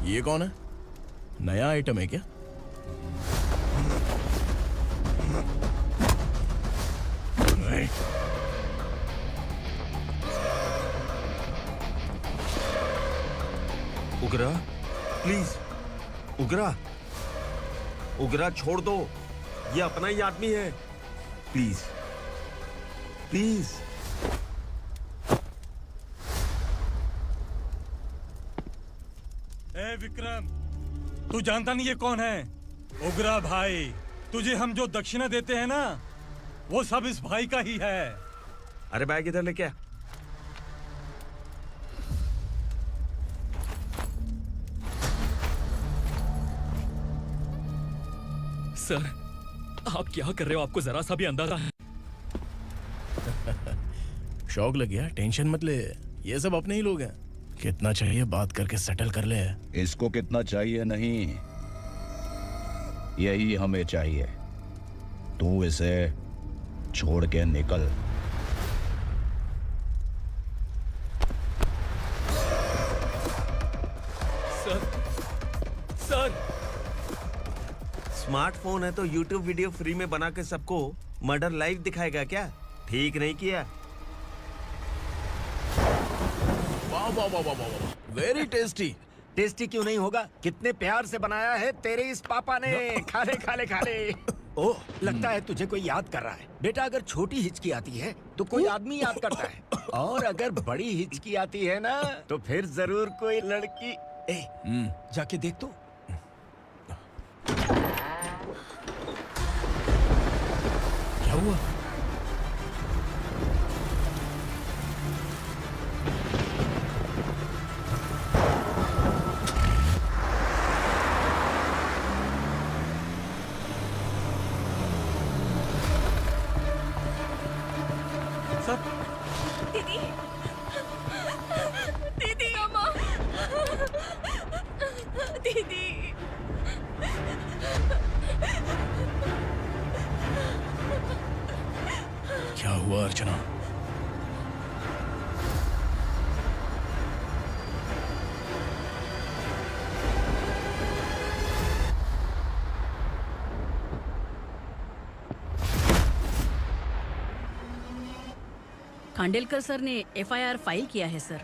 ये कौन है? नया आइटम है क्या? उगरा, प्लीज उगरा, उगरा छोड़ दो, ये अपना ही आदमी है, प्लीज प्लीज। ए विक्रम, तू जानता नहीं ये कौन है? उगरा भाई, तुझे हम जो दक्षिणा देते हैं ना, वो सब इस भाई का ही है। अरे बैग इधर लेके आ। सर, आप क्या कर रहे हो? आपको जरा सा भी अंदाजा है? शौक लग गया? टेंशन मत ले, ये सब अपने ही लोग हैं। कितना चाहिए बात करके सेटल कर ले। इसको कितना चाहिए नहीं, यही हमें चाहिए। तू इसे छोड़ के निकल। सर, स्मार्टफोन है तो YouTube वीडियो फ्री में बना के सबको मर्डर लाइव दिखाएगा क्या? ठीक नहीं किया। वाह वाह वाह वाह वाह, वेरी टेस्टी। टेस्टी क्यों नहीं होगा? कितने प्यार से बनाया है तेरे इस पापा ने। खा ले खा ले खा ले। ओह, लगता है तुझे कोई याद कर रहा है। बेटा, अगर छोटी हिचकी आती है तो कोई आदमी याद करता है, और अगर बड़ी हिचकी आती है ना तो फिर जरूर कोई लड़की। जाके देख तो। क्या हुआ? दीदी, दीदी, अम्मा, दीदी। क्या हुआ अर्चना? खांडेलकर सर ने FIR फाइल किया है सर।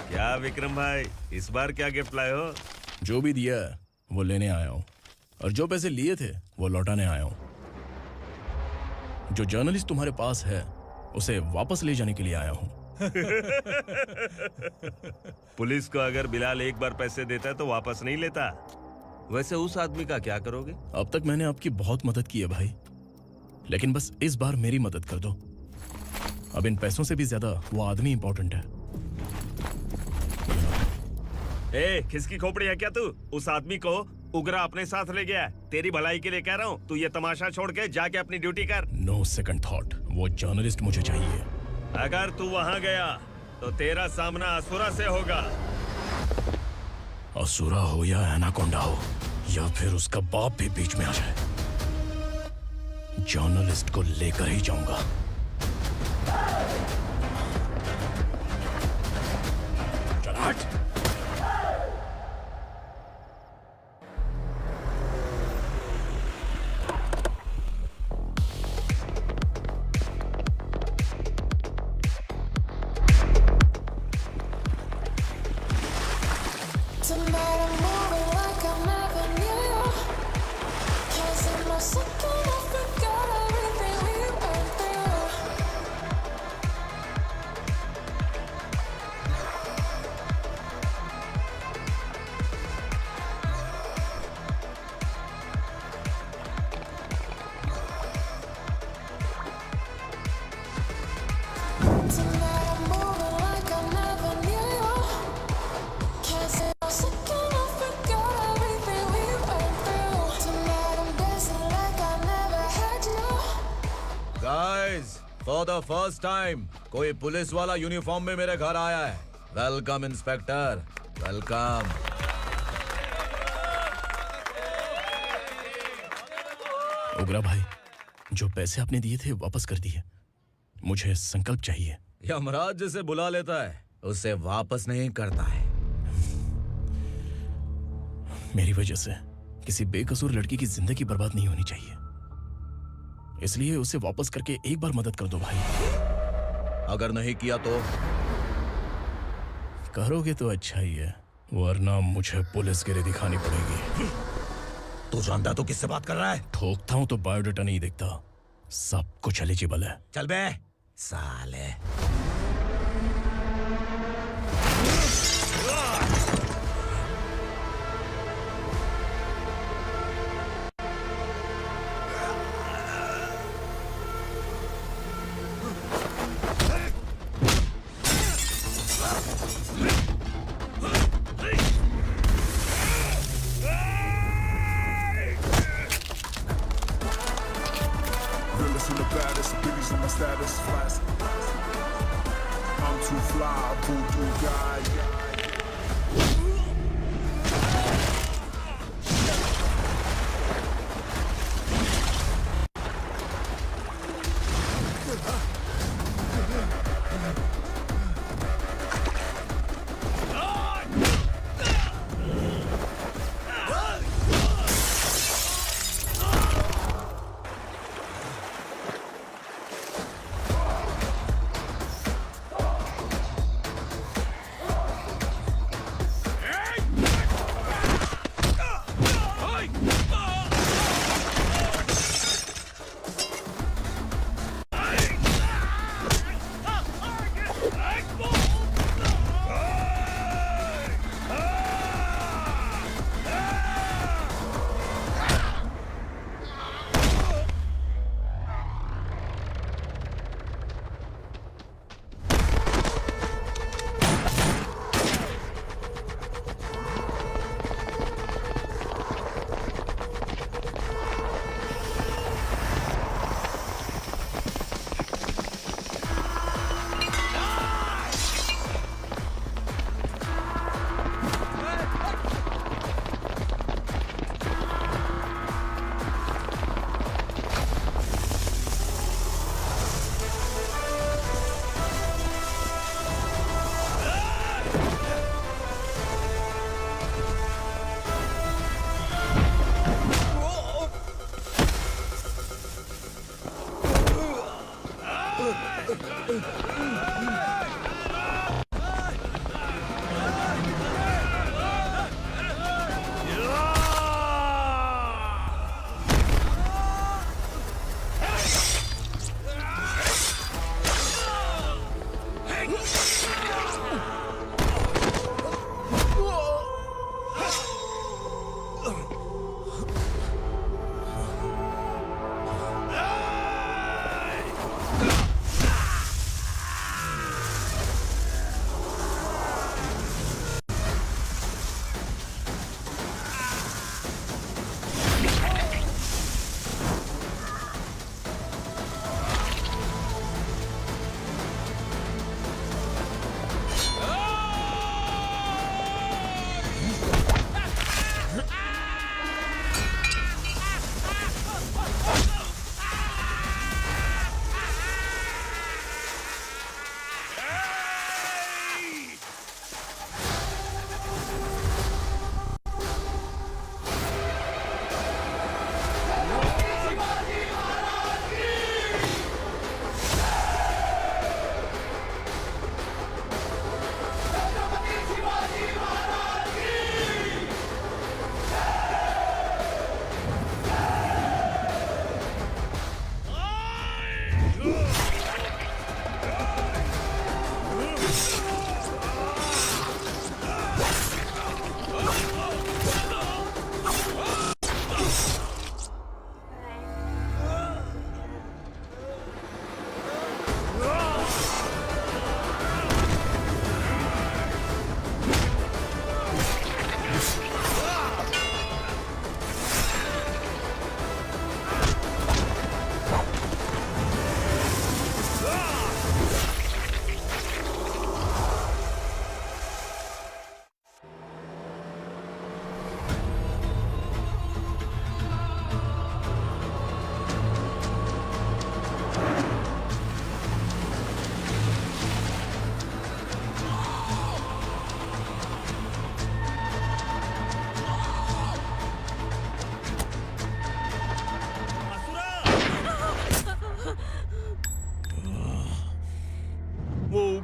क्या विक्रम भाई, इस बार क्या गिफ्ट लाए हो? जो भी दिया है वो लेने आया हूँ, और जो पैसे लिए थे वो लौटाने आया हूँ। जो जर्नलिस्ट तुम्हारे पास है उसे वापस ले जाने के लिए आया हूँ। पुलिस को अगर बिलाल एक बार पैसे देता है तो वापस नहीं लेता। वैसे उस आदमी का क्या करोगे? अब तक मैंने आपकी बहुत मदद की है भाई, लेकिन बस इस बार मेरी मदद कर दो। अब इन पैसों से भी ज्यादा वो आदमी इंपॉर्टेंट है। ए, किसकी खोपड़ी है क्या तू? उस आदमी को उगरा अपने साथ ले गया। तेरी भलाई के लिए कह रहा हूँ, तू ये तमाशा छोड़ के जाके अपनी ड्यूटी कर। नो सेकंड थॉट, वो जर्नलिस्ट मुझे चाहिए। अगर तू वहाँ गया तो तेरा सामना असुरा से होगा। असुरा हो या एनाकोंडा हो, या फिर उसका बाप भी बीच में आ जाए, जर्नलिस्ट को लेकर ही जाऊंगा। चल हट। फॉर द फर्स्ट टाइम कोई पुलिस वाला यूनिफॉर्म में मेरे घर आया है। Welcome inspector, welcome. उग्रा भाई, जो पैसे आपने दिए थे वापस कर दिए। मुझे संकल्प चाहिए। यमराज जिसे बुला लेता है उसे वापस नहीं करता है। मेरी वजह से किसी बेकसूर लड़की की जिंदगी बर्बाद नहीं होनी चाहिए, इसलिए उसे वापस करके एक बार मदद कर दो भाई। अगर नहीं किया तो? करोगे तो अच्छा ही है, वरना मुझे पुलिसगिरी दिखानी पड़ेगी। तू जानता तो किससे बात कर रहा है? ठोकता हूं तो बायोडाटा नहीं दिखता, सब कुछ एलिजिबल है। चल बे साले।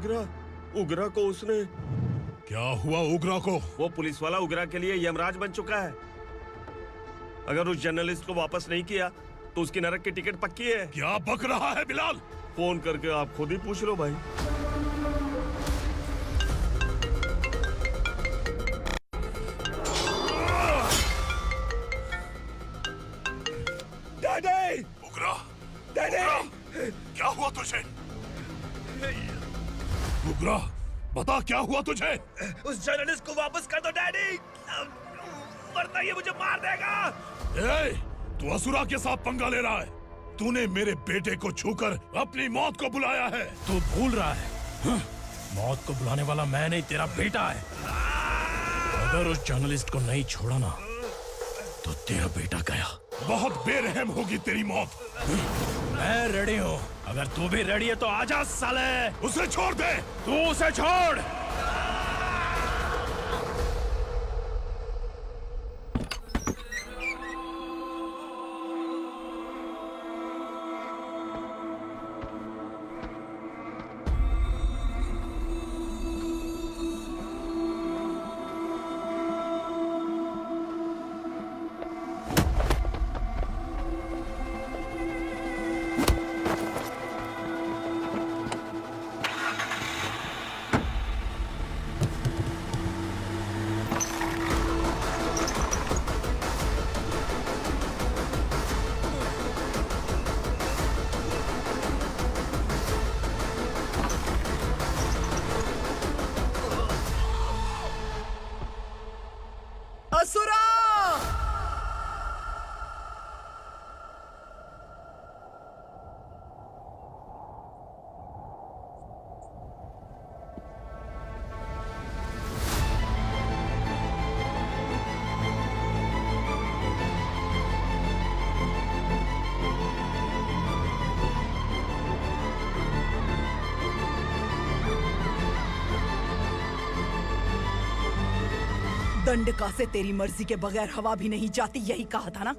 उगरा को उसने। क्या हुआ उगरा को? वो पुलिस वाला उगरा के लिए यमराज बन चुका है। अगर उस जर्नलिस्ट को वापस नहीं किया तो उसकी नरक की टिकट पक्की है। क्या बक रहा है बिलाल? फोन करके आप खुद ही पूछ लो भाई। डैडी! उगरा! डैडी! क्या हुआ तुझे? उगरा, बता क्या हुआ तुझे? उस जर्नलिस्ट को वापस कर दो डैडी, वरना ये मुझे मार देगा। ए, तू असुरा के साथ पंगा ले रहा है। तूने मेरे बेटे को छूकर अपनी मौत को बुलाया है। तू भूल रहा है। मौत को बुलाने वाला मैं नहीं, तेरा बेटा है। अगर उस जर्नलिस्ट को नहीं छोड़ा ना तो तेरा बेटा गया। बहुत बेरहम होगी तेरी मौत। मैं रेडी हूँ। अगर तू भी रेडी है तो आजा साले। उसे छोड़ दे। तू उसे छोड़। असुरा! दंडका से तेरी मर्जी के बगैर हवा भी नहीं जाती, यही कहा था ना?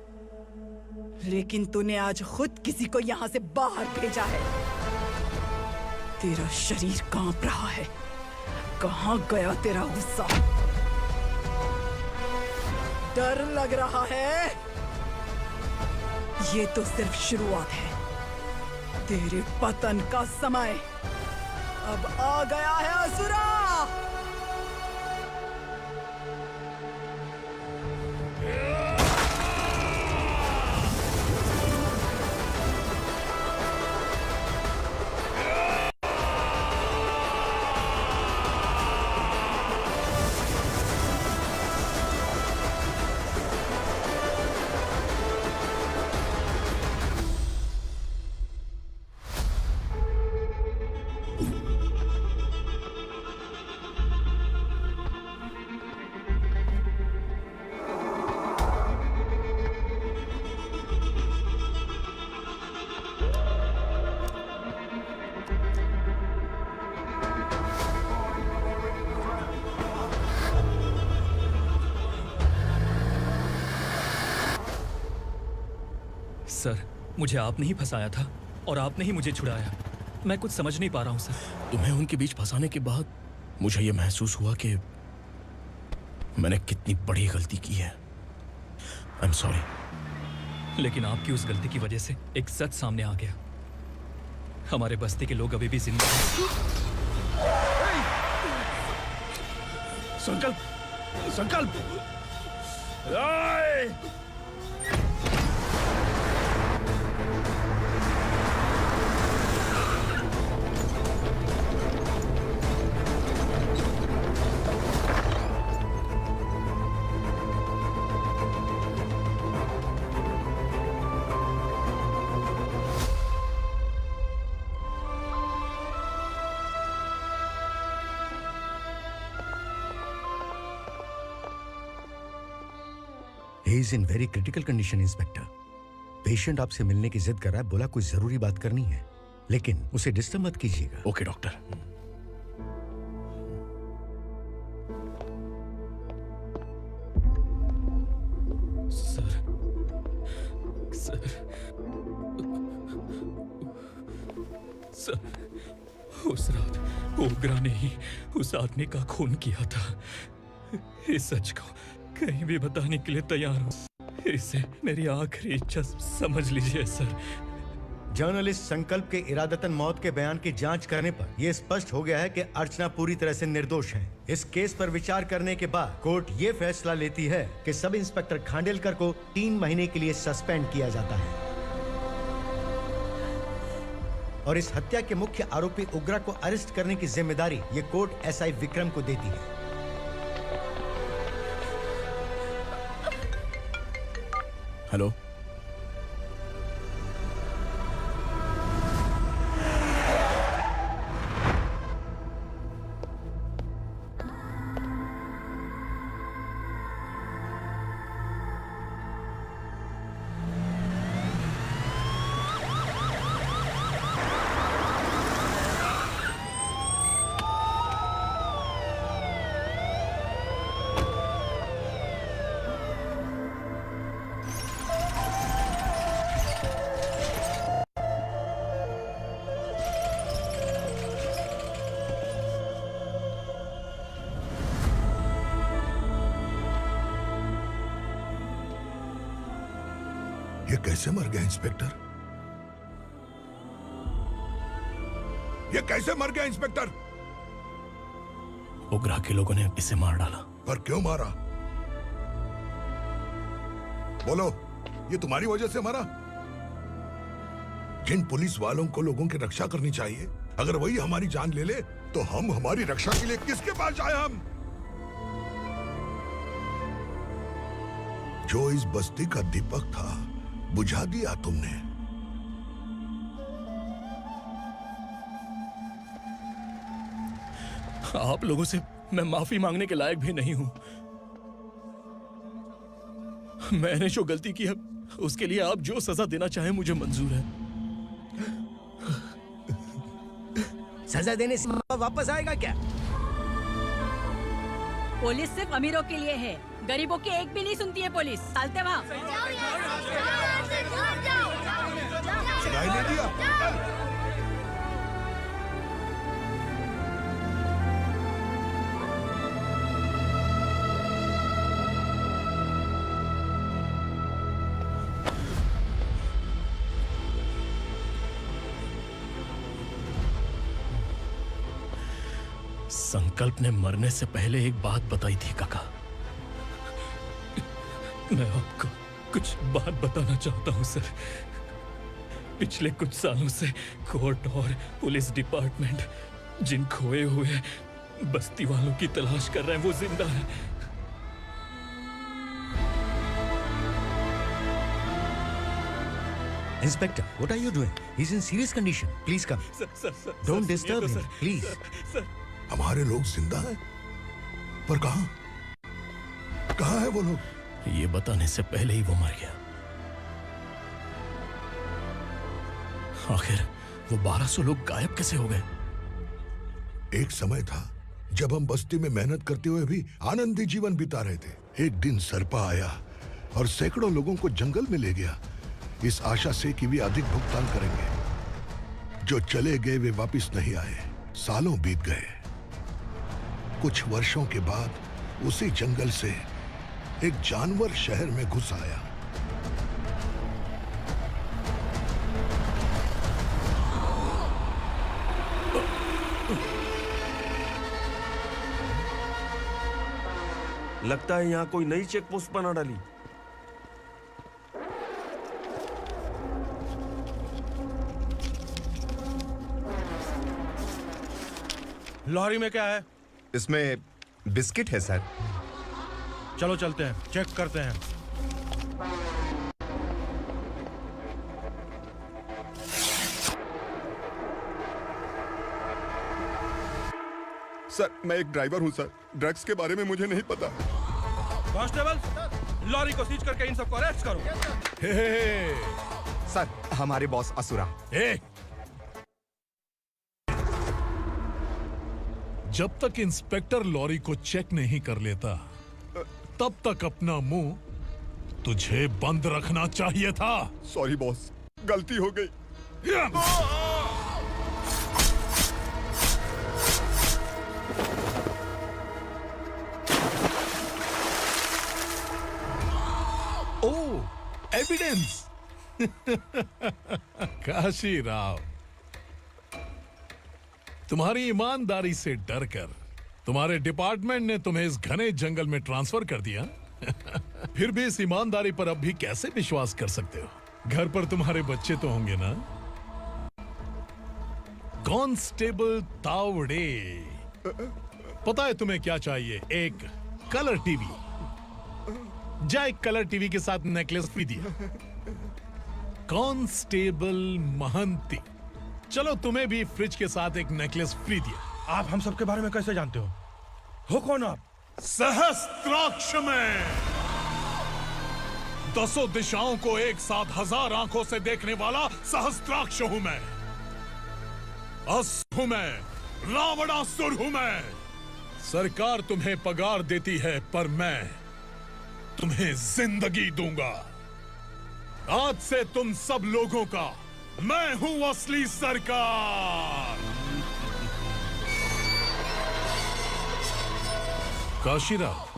लेकिन तूने आज खुद किसी को यहाँ से बाहर भेजा है। तेरा शरीर कांप रहा है। कहाँ गया तेरा गुस्सा? डर लग रहा है? ये तो सिर्फ शुरुआत है। तेरे पतन का समय अब आ गया है असुरा। सर, मुझे आपने ही फंसाया था और आपने ही मुझे छुड़ाया। मैं कुछ समझ नहीं पा रहा हूँ सर। तुम्हें उनके बीच फंसाने के बाद मुझे यह महसूस हुआ कि मैंने कितनी बड़ी गलती की है। I am sorry. लेकिन आपकी उस गलती की वजह से एक सच सामने आ गया। हमारे बस्ती के लोग अभी भी जिंदा हैं। संकल्प! संकल्प! He is in very critical condition, inspector. Patient आपसे मिलने की जिद कर रहा है, बोला कोई जरूरी बात करनी है, लेकिन उसे डिस्टर्ब मत कीजिएगा। Okay doctor. Sir, sir, sir, ओग्रा ने ही उस आदमी का खून किया था। इस सच को कहीं भी बताने के लिए तैयार हूँ। इसे मेरी आखिरी इच्छा समझ लीजिए सर। जर्नलिस्ट संकल्प के इरादतन मौत के बयान की जांच करने पर यह स्पष्ट हो गया है कि अर्चना पूरी तरह से निर्दोष है। इस केस पर विचार करने के बाद कोर्ट ये फैसला लेती है कि सब इंस्पेक्टर खांडेलकर को 3 महीने के लिए सस्पेंड किया जाता है और इस हत्या के मुख्य आरोपी उग्रा को अरेस्ट करने की जिम्मेदारी ये कोर्ट एसआई विक्रम को देती है। हेलो, ये कैसे मर गया इंस्पेक्टर? ये कैसे मर गया इंस्पेक्टर? उग्रा के लोगों ने इसे मार डाला। पर क्यों मारा? बोलो, ये तुम्हारी वजह से मरा? जिन पुलिस वालों को लोगों की रक्षा करनी चाहिए, अगर वही हमारी जान ले ले तो हम हमारी रक्षा के लिए किसके पास जाए? हम जो इस बस्ती का दीपक था बुझा दिया तुमने। आप लोगों से मैं माफी मांगने के लायक भी नहीं हूं। मैंने जो गलती की है उसके लिए आप जो सजा देना चाहें मुझे मंजूर है। सजा देने से वापस आएगा क्या? पुलिस सिर्फ अमीरों के लिए है, गरीबों की एक भी नहीं सुनती है पुलिस। चलते वहाँ। सुनाई नहीं दिया? संकल्प ने मरने से पहले एक बात बताई थी काका। मैं आपको कुछ बात बताना चाहता हूं सर। पिछले कुछ सालों से कोर्ट और पुलिस डिपार्टमेंट जिन खोए हुए बस्ती वालों की तलाश कर रहे हैं वो जिंदा है। Inspector, what are you doing? He's in serious condition. Please come. Don't disturb him, please. हमारे लोग जिंदा हैं? पर कहां? कहां है वो लोग? ये बताने से पहले ही वो मर गया। आखिर वो 1200 लोग गायब कैसे हो गए? एक समय था जब हम बस्ती में मेहनत करते हुए भी आनंदी जीवन बिता रहे थे। एक दिन सरपा आया और सैकड़ों लोगों को जंगल में ले गया, इस आशा से कि वे अधिक भुगतान करेंगे। जो चले गए वे वापस नहीं आए। सालों बीत गए। कुछ वर्षों के बाद उसी जंगल से एक जानवर शहर में घुस आया। लगता है यहाँ कोई नई चेक पोस्ट बना डाली। लॉरी में क्या है? इसमें बिस्किट है सर। चलो चलते हैं, चेक करते हैं। सर, मैं एक ड्राइवर हूं सर। ड्रग्स के बारे में मुझे नहीं पता। कांस्टेबल, लॉरी को सीज करके इन सबको अरेस्ट करो। सर, हमारे बॉस असुरा। जब तक इंस्पेक्टर लॉरी को चेक नहीं कर लेता तब तक अपना मुंह तुझे बंद रखना चाहिए था। सॉरी बॉस, गलती हो गई। कॉन्फिडेंस। काशी राव, तुम्हारी ईमानदारी से डरकर तुम्हारे डिपार्टमेंट ने तुम्हें इस घने जंगल में ट्रांसफर कर दिया। फिर भी इस ईमानदारी पर अब भी कैसे विश्वास कर सकते हो? घर पर तुम्हारे बच्चे तो होंगे ना? कांस्टेबल तावड़े, पता है तुम्हें क्या चाहिए? एक कलर टीवी। जा एक कलर टीवी के साथ नेकलेस भी दिया। कांस्टेबल महंती, चलो तुम्हें भी फ्रिज के साथ एक नेकलेस फ्री दिया। आप हम सबके बारे में कैसे जानते हो कौन आप? सहस्त्राक्ष में 10 दिशाओं को एक साथ 1000 आंखों से देखने वाला सहस्त्राक्ष हूं मैं। असुर हूं मैं, रावणासुर हूं मैं। सरकार तुम्हें पगार देती है, पर मैं तुम्हें जिंदगी दूंगा। आज से तुम सब लोगों का मैं हूं असली सरकार। काशीराव,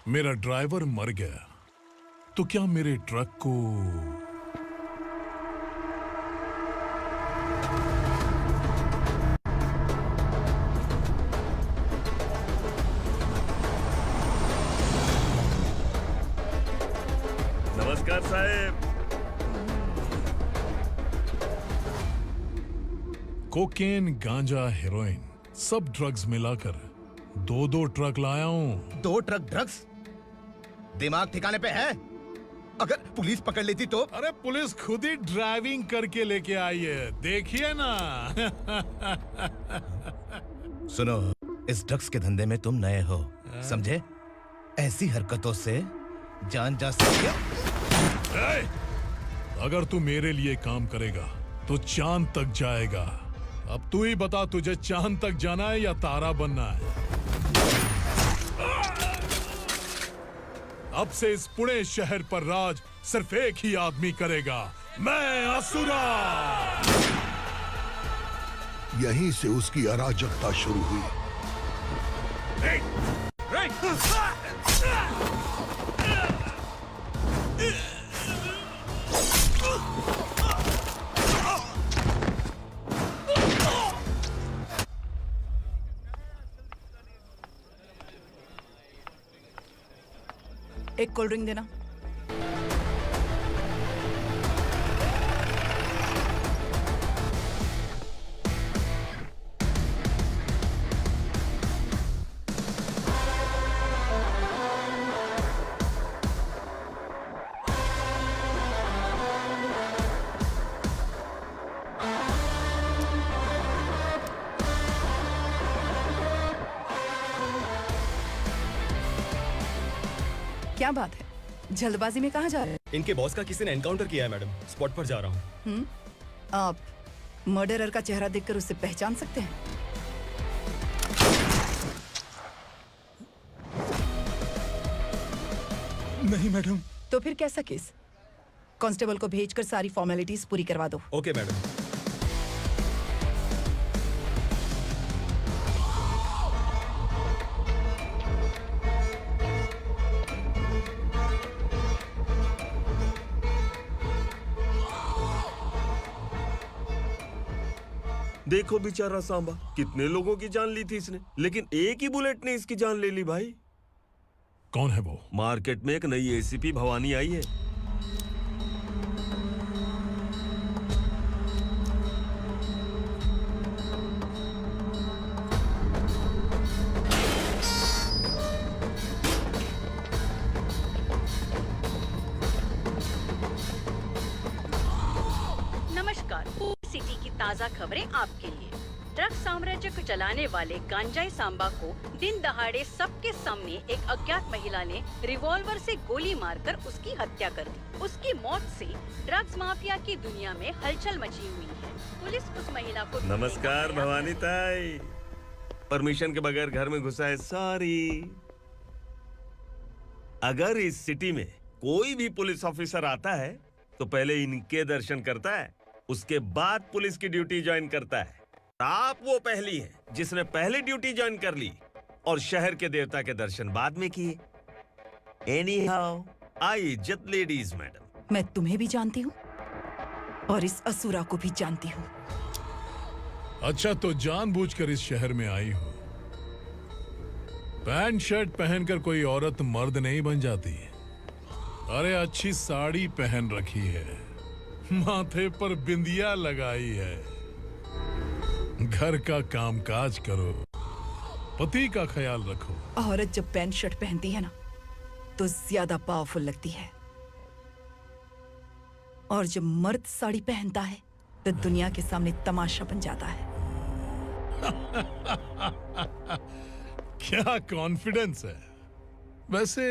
मेरा ड्राइवर मर गया तो क्या मेरे ट्रक को नमस्कार साहब। कोकेन, गांजा, हेरोइन, सब ड्रग्स मिलाकर 2 ट्रक लाया हूं। 2 ट्रक ड्रग्स? दिमाग ठिकाने पे है? अगर पुलिस पकड़ लेती तो? अरे पुलिस खुद ही ड्राइविंग करके लेके आई है, देखिए ना। सुनो, इस ड्रग्स के धंधे में तुम नए हो, समझे? ऐसी हरकतों से जान जा सकती है। अगर तू मेरे लिए काम करेगा तो चांद तक जाएगा। अब तू ही बता, तुझे चांद तक जाना है या तारा बनना है? अब से इस पुणे शहर पर राज सिर्फ एक ही आदमी करेगा, मैं असुरा। यहीं से उसकी अराजकता शुरू हुई। एक कोल्ड ड्रिंक देना। क्या बात है, जल्दबाजी में कहाँ जा रहे हैं? इनके बॉस का किसी ने एनकाउंटर किया है मैडम, स्पॉट पर जा रहा हूँ। आप मर्डरर का चेहरा देखकर उसे पहचान सकते हैं? नहीं मैडम। तो फिर कैसा केस? कांस्टेबल को भेजकर सारी फॉर्मेलिटीज पूरी करवा दो। Okay madam. देखो बेचारा सांबा, कितने लोगों की जान ली थी इसने, लेकिन एक ही बुलेट ने इसकी जान ले ली भाई। कौन है वो? मार्केट में एक नई एसीपी भवानी आई है। नमस्कार, सिटी की ताज़ा खबरें आपके लिए। ड्रग साम्राज्य को चलाने वाले गांजाई सांबा को दिन दहाड़े सबके सामने एक अज्ञात महिला ने रिवॉल्वर से गोली मारकर उसकी हत्या कर दी। उसकी मौत से ड्रग्स माफिया की दुनिया में हलचल मची हुई है। पुलिस उस महिला को नमस्कार भवानी ताई, परमिशन के बगैर घर में घुसा है, सॉरी। अगर इस सिटी में कोई भी पुलिस ऑफिसर आता है तो पहले इनके दर्शन करता है, उसके बाद पुलिस की ड्यूटी ज्वाइन करता है। आप वो पहली हैं जिसने पहले ड्यूटी ज्वाइन कर ली और शहर के देवता के दर्शन बाद में किए। एनीहाउ, आई इज्जत लेडीज मैडम। मैं तुम्हें भी जानती हूँ और इस असुरा को भी जानती हूँ। अच्छा, तो जानबूझकर इस शहर में आई हो। पैंट शर्ट पहनकर कोई औरत मर्द नहीं बन जाती। अरे अच्छी साड़ी पहन रखी है, माथे पर बिंदिया लगाई है, घर का कामकाज करो, पति का ख्याल रखो। औरत जब पैंट शर्ट पहनती है ना तो ज्यादा पावरफुल लगती है, और जब मर्द साड़ी पहनता है तो दुनिया के सामने तमाशा बन जाता है। क्या कॉन्फिडेंस है। वैसे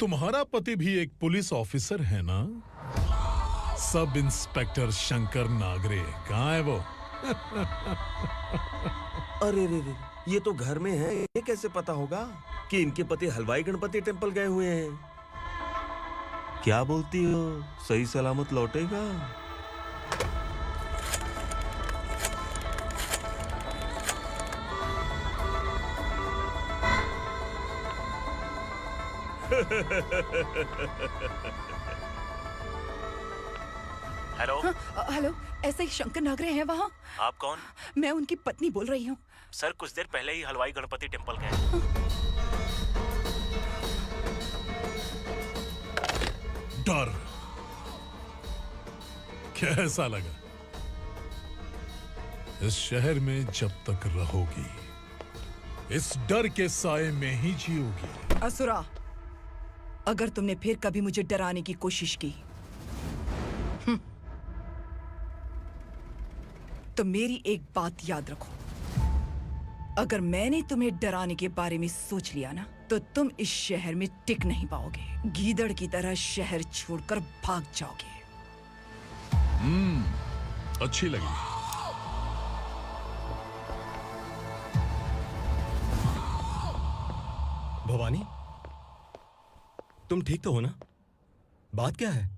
तुम्हारा पति भी एक पुलिस ऑफिसर है ना? सब इंस्पेक्टर शंकर नागरे कहाँ है वो? अरे रे रे, ये तो घर में है। ये कैसे पता होगा कि इनके पति हलवाई गणपति टेम्पल गए हुए हैं? क्या बोलती हो, सही सलामत लौटेगा? हेलो। हेलो, ऐसे ही शंकर नागरे हैं वहाँ? आप कौन? मैं उनकी पत्नी बोल रही हूँ। सर कुछ देर पहले ही हलवाई गणपति टेम्पल गए। डर कैसा लगा? इस शहर में जब तक रहोगी इस डर के साए में ही जियोगी। असुरा, अगर तुमने फिर कभी मुझे डराने की कोशिश की तो मेरी एक बात याद रखो, अगर मैंने तुम्हें डराने के बारे में सोच लिया ना तो तुम इस शहर में टिक नहीं पाओगे। गीदड़ की तरह शहर छोड़कर भाग जाओगे। अच्छी लगी। भवानी, तुम ठीक तो हो ना? बात क्या है?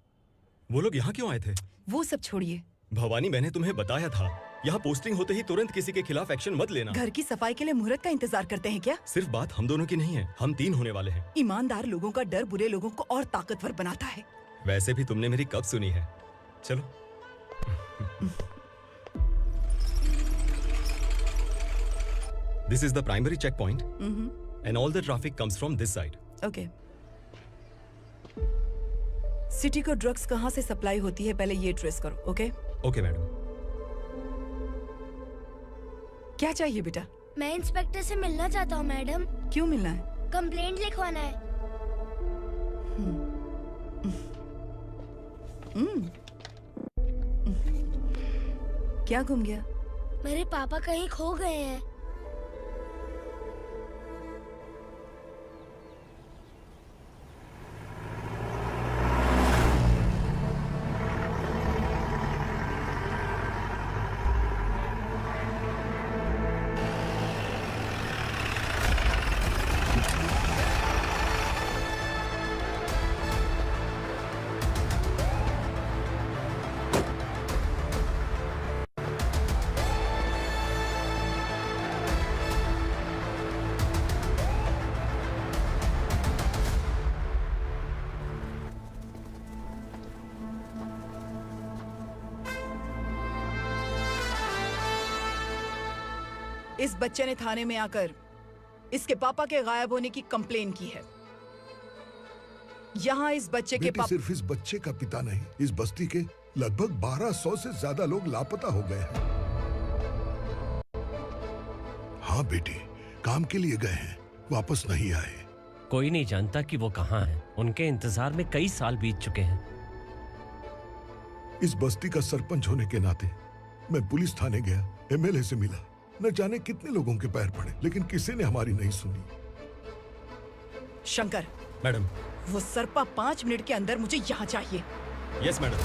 वो लोग यहाँ क्यों आए थे? वो सब छोड़िए। भवानी, मैंने तुम्हें बताया था यहाँ पोस्टिंग होते ही तुरंत किसी के खिलाफ एक्शन मत लेना। घर की सफाई के लिए मुहूर्त का इंतजार करते हैं क्या? सिर्फ बात हम दोनों की नहीं है, हम 3 होने वाले हैं। ईमानदार लोगों का डर बुरे लोगों को और ताकतवर बनाता है। वैसे भी तुमने मेरी कब सुनी है? चलो। This is the primary checkpoint, and all the traffic comes from this side. Okay. City को ड्रग्स कहाँ से सप्लाई होती है पहले ये ट्रेस करो, ओके? Okay madam. क्या चाहिए बेटा? मैं इंस्पेक्टर से मिलना चाहता हूँ मैडम। क्यों मिलना है? कंप्लेंट लिखवाना है। क्या गुम गया? मेरे पापा कहीं खो गए हैं। इस बच्चे ने थाने में आकर इसके पापा के गायब होने की कंप्लेन की है। यहाँ इस बच्चे के पापा सिर्फ इस बच्चे का पिता नहीं, इस बस्ती के लगभग 1200 से ज्यादा लोग लापता हो गए हैं। हाँ बेटी, काम के लिए गए हैं, वापस नहीं आए। कोई नहीं जानता कि वो कहाँ हैं। उनके इंतजार में कई साल बीत चुके हैं। इस बस्ती का सरपंच होने के नाते मैं पुलिस थाने गया, एमएलए से मिला, न जाने कितने लोगों के पैर पड़े, लेकिन किसी ने हमारी नहीं सुनी। शंकर, मैडम, वो सरपा 5 मिनट के अंदर मुझे यहाँ चाहिए। Yes madam.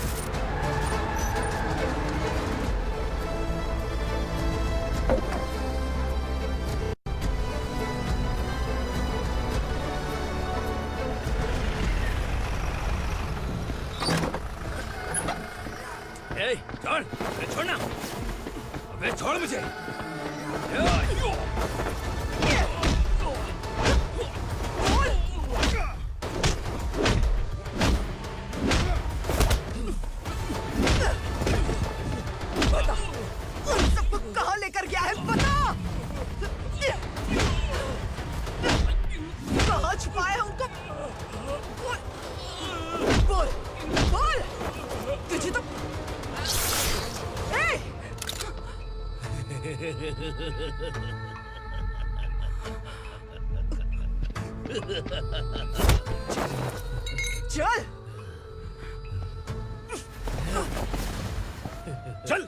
छोड़, छोड़ना, अबे छोड़ मुझे। चल चल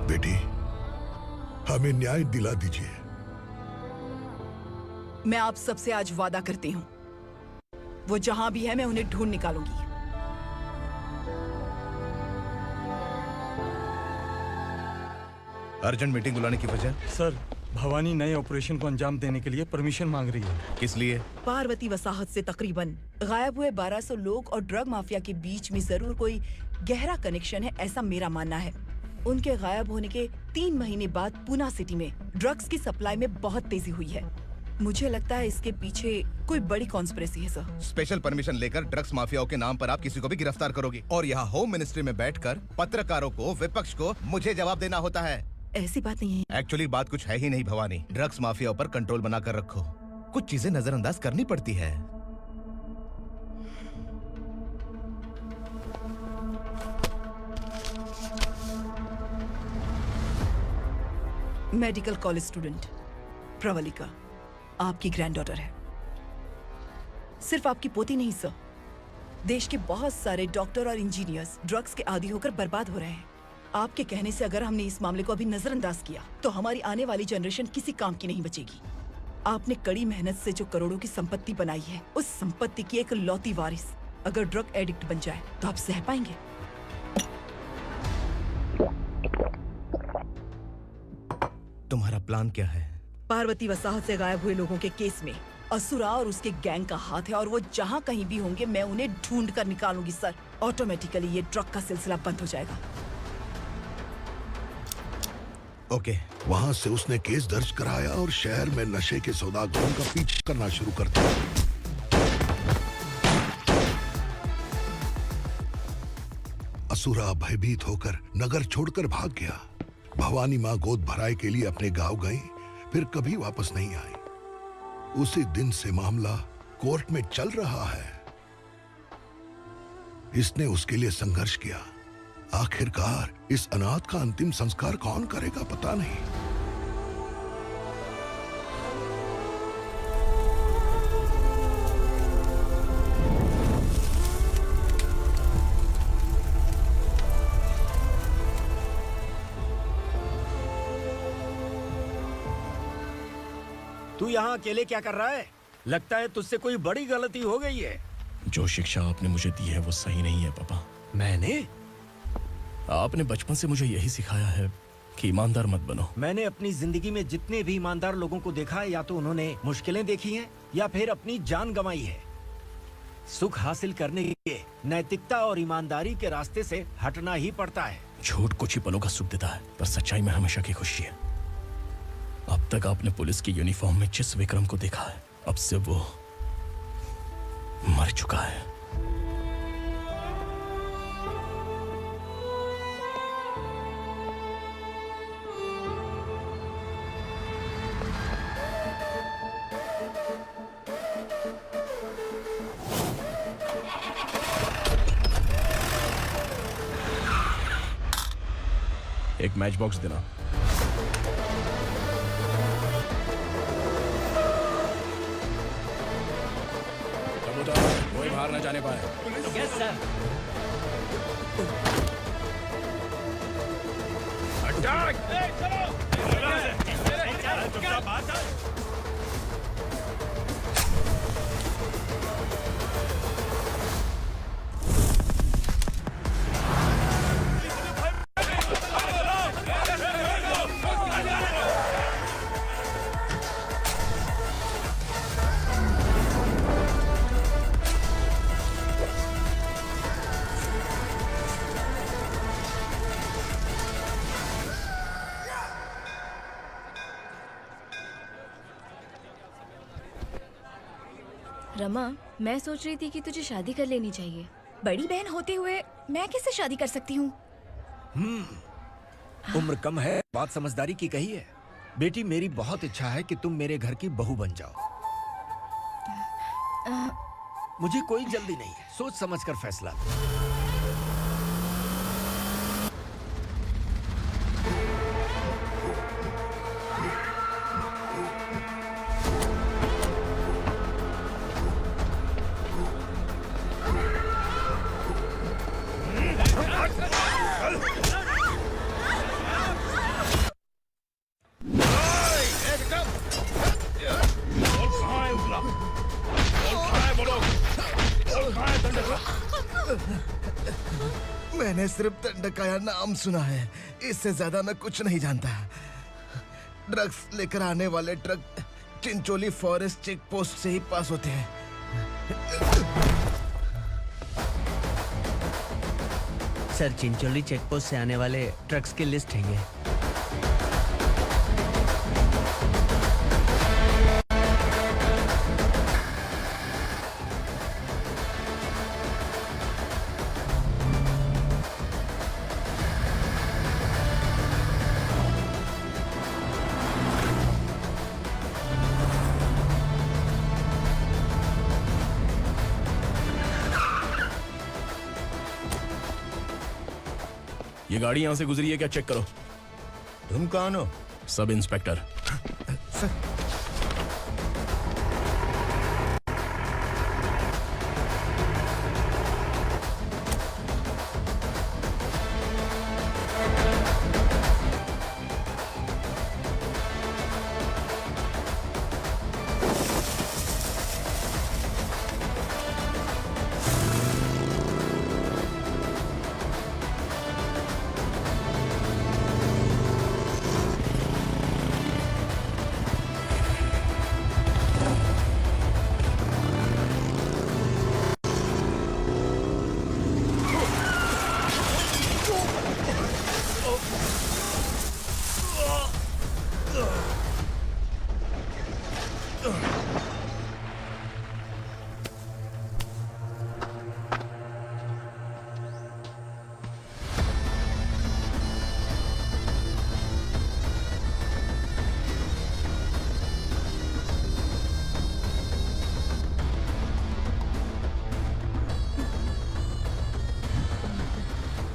बेटी, हमें न्याय दिला दीजिए। मैं आप सबसे आज वादा करती हूँ, वो जहां भी है मैं उन्हें ढूंढ निकालूंगी। अर्जेंट मीटिंग बुलाने की वजह? सर, भवानी नए ऑपरेशन को अंजाम देने के लिए परमिशन मांग रही है। किस लिए? पार्वती वसाहत से तकरीबन गायब हुए 1200 लोग और ड्रग माफिया के बीच में जरूर कोई गहरा कनेक्शन है, ऐसा मेरा मानना है। उनके गायब होने के 3 महीने बाद पूना सिटी में ड्रग्स की सप्लाई में बहुत तेजी हुई है। मुझे लगता है इसके पीछे कोई बड़ी कॉन्स्पिरेसी है सर। स्पेशल परमिशन लेकर ड्रग्स माफियाओं के नाम पर आप किसी को भी गिरफ्तार करोगी और यहाँ होम मिनिस्ट्री में बैठकर पत्रकारों को, विपक्ष को मुझे जवाब देना होता है। ऐसी बात नहीं है। एक्चुअली बात कुछ है ही नहीं भवानी। ड्रग्स माफियाओं पर कंट्रोल बनाकर रखो। कुछ चीजें नजरअंदाज करनी पड़ती है। मेडिकल कॉलेज स्टूडेंट प्रवलिका आपकी ग्रैंडडॉटर है। सिर्फ आपकी पोती नहीं सर, देश के बहुत सारे डॉक्टर और इंजीनियर्स ड्रग्स के आदी होकर बर्बाद हो रहे हैं। आपके कहने से अगर हमने इस मामले को अभी नजरअंदाज किया तो हमारी आने वाली जनरेशन किसी काम की नहीं बचेगी। आपने कड़ी मेहनत से जो करोड़ों की संपत्ति बनाई है, उस संपत्ति की एक लौती वारिस अगर ड्रग एडिक्ट बन जाए तो आप सह पाएंगे? तुम्हारा प्लान क्या है? पार्वती वसाहत से गायब हुए लोगों के केस में असुरा और उसके गैंग का हाथ है और वो जहाँ कहीं भी होंगे मैं उन्हें ढूंढ कर निकालूंगी सर। ऑटोमेटिकली ये ड्रग का सिलसिला बंद हो जाएगा। ओके। वहाँ से उसने केस दर्ज कराया और शहर में नशे के सौदागरों का पीछा करना शुरू कर दिया। असुरा भयभीत होकर नगर छोड़कर भाग गया। भवानी माँ गोद भराई के लिए अपने गांव गई, फिर कभी वापस नहीं आई। उसी दिन से मामला कोर्ट में चल रहा है। इसने उसके लिए संघर्ष किया। आखिरकार इस अनाथ का अंतिम संस्कार कौन करेगा पता नहीं। तू यहाँ अकेले क्या कर रहा है? लगता है तुझसे कोई बड़ी गलती हो गई है। जो शिक्षा आपने मुझे दी है वो सही नहीं है पापा। मैंने? आपने बचपन से मुझे यही सिखाया है कि ईमानदार मत बनो। मैंने अपनी जिंदगी में जितने भी ईमानदार लोगों को देखा है, या तो उन्होंने मुश्किलें देखी हैं या फिर अपनी जान गंवाई है। सुख हासिल करने के लिए नैतिकता और ईमानदारी के रास्ते से हटना ही पड़ता है। झूठ कुछ ही पलों का सुख देता है, पर सच्चाई में हमेशा की खुशी है। अब तक आपने पुलिस की यूनिफॉर्म में जिस विक्रम को देखा है, अब से वो मर चुका है। एक मैच बॉक्स देना। कबूतर कोई बाहर न जाने पाए। Yes sir. अटैक! रमा, मैं सोच रही थी कि तुझे शादी कर लेनी चाहिए। बड़ी बहन होते हुए मैं कैसे शादी कर सकती हूँ? उम्र कम है, बात समझदारी की कही है। बेटी, मेरी बहुत इच्छा है कि तुम मेरे घर की बहू बन जाओ। मुझे कोई जल्दी नहीं है, सोच समझ कर फैसला। सिर्फ दंडकाया नाम सुना है, इससे ज्यादा मैं कुछ नहीं जानता। ड्रग्स लेकर आने वाले truck Chincholi forest check post से ही पास होते हैं। सर, चिंचोली चेक पोस्ट से आने वाले ट्रक्स की लिस्ट है ये। ये गाड़ी यहां से गुजरी है क्या, चेक करो। तुम कौन हो? Sub inspector.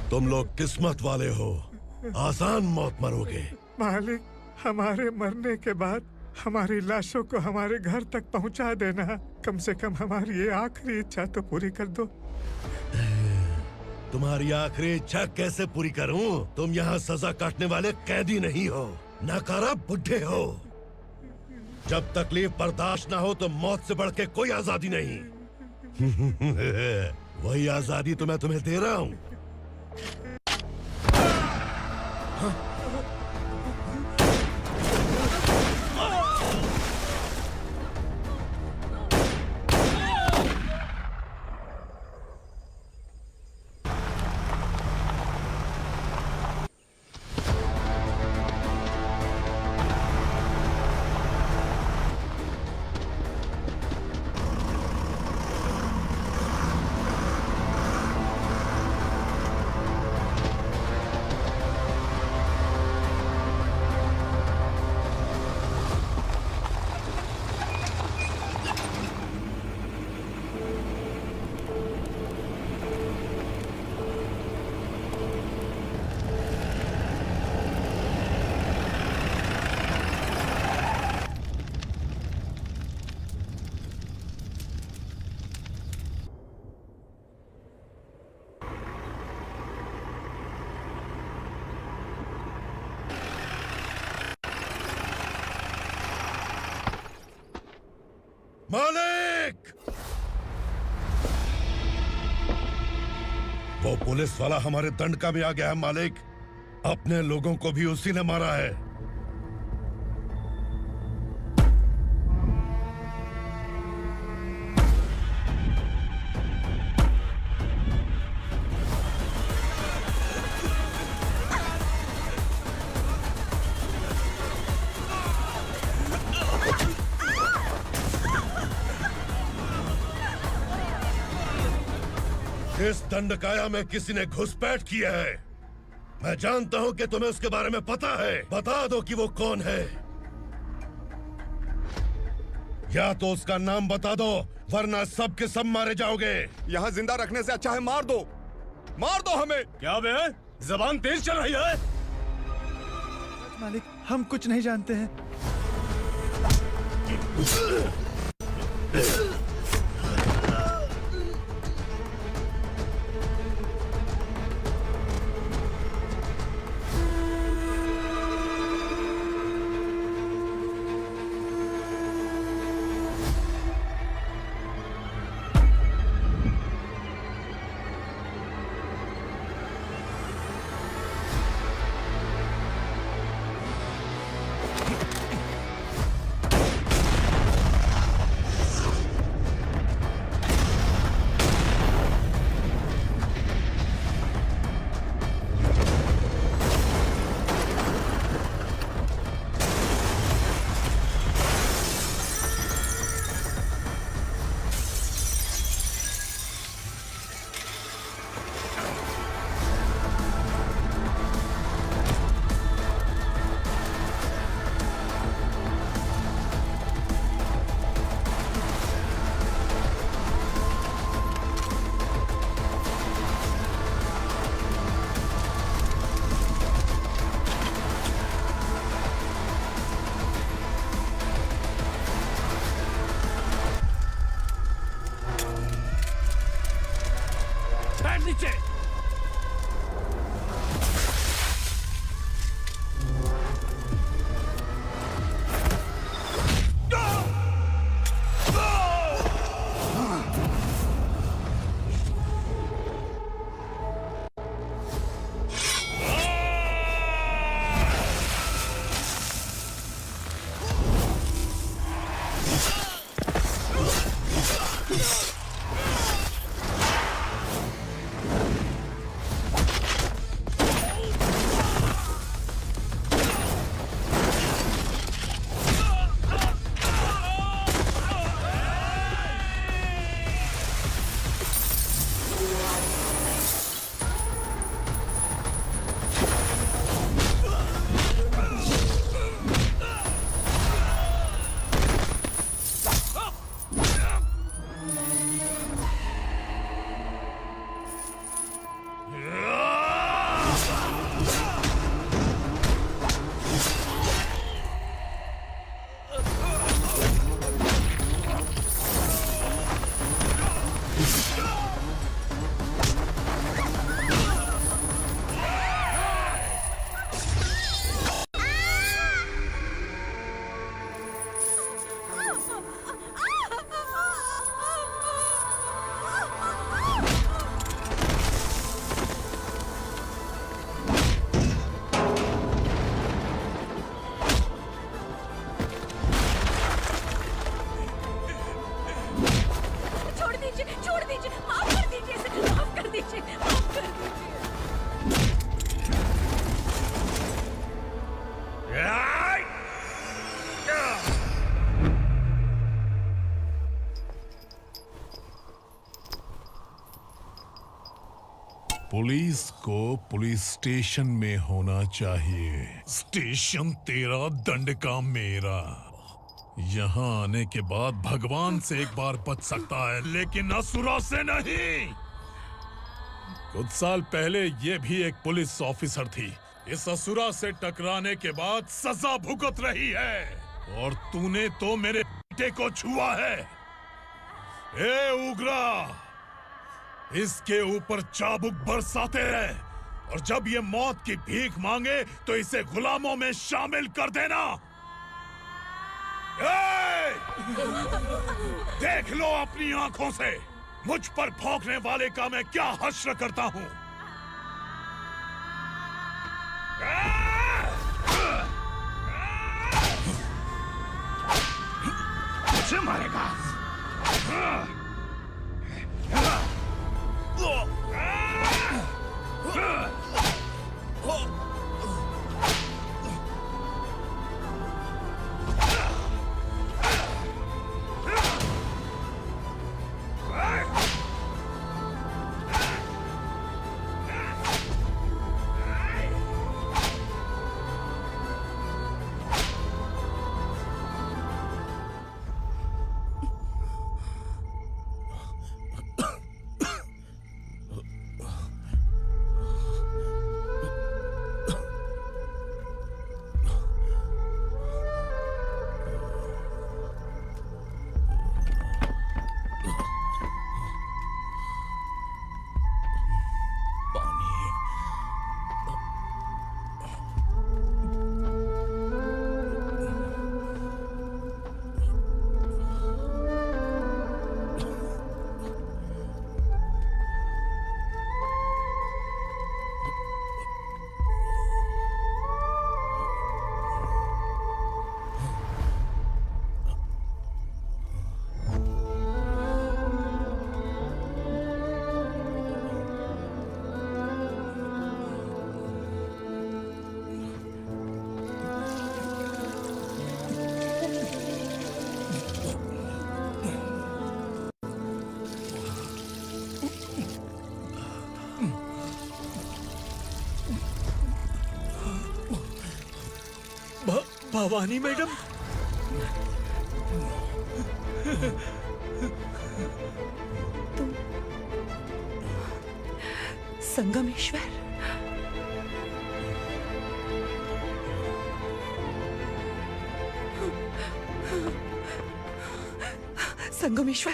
तुम लोग किस्मत वाले हो, आसान मौत मरोगे। मालिक, हमारे मरने के बाद हमारी लाशों को हमारे घर तक पहुंचा देना। कम से कम हमारी ये आखिरी इच्छा तो पूरी कर दो। तुम्हारी आखिरी इच्छा कैसे पूरी करूं? तुम यहाँ सजा काटने वाले कैदी नहीं हो, नकारा बुढ़े हो। जब तकलीफ बर्दाश्त ना हो तो मौत से बढ़ के कोई आजादी नहीं। वही आजादी तो मैं तुम्हें दे रहा हूँ। मालिक! वो पुलिस वाला हमारे दंडका में आ गया है मालिक। अपने लोगों को भी उसी ने मारा है। इस दंडकाया में किसी ने घुसपैठ किया है। मैं जानता हूं कि तुम्हें उसके बारे में पता है। बता दो कि वो कौन है। या तो उसका नाम बता दो, वरना सब के सब मारे जाओगे। यहाँ जिंदा रखने से अच्छा है मार दो हमें। क्या बे? जबान तेज चल रही है। मालिक, हम कुछ नहीं जानते हैं। पुलिस को पुलिस स्टेशन में होना चाहिए। स्टेशन तेरा, दंड का मेरा। यहाँ आने के बाद भगवान से एक बार बच सकता है, लेकिन असुरा से नहीं। कुछ साल पहले ये भी एक पुलिस ऑफिसर थी। इस असुरा से टकराने के बाद सजा भुगत रही है, और तूने तो मेरे बेटे को छुआ है। ए उग्रा, इसके ऊपर चाबुक बरसाते रहे, और जब ये मौत की भीख मांगे तो इसे गुलामों में शामिल कर देना। देख लो अपनी आंखों से मुझ पर भौंकने वाले का मैं क्या हश्र करता हूं। मुझे मारेगा। भवानी मैडम, तुम संगमेश्वर? संगमेश्वर,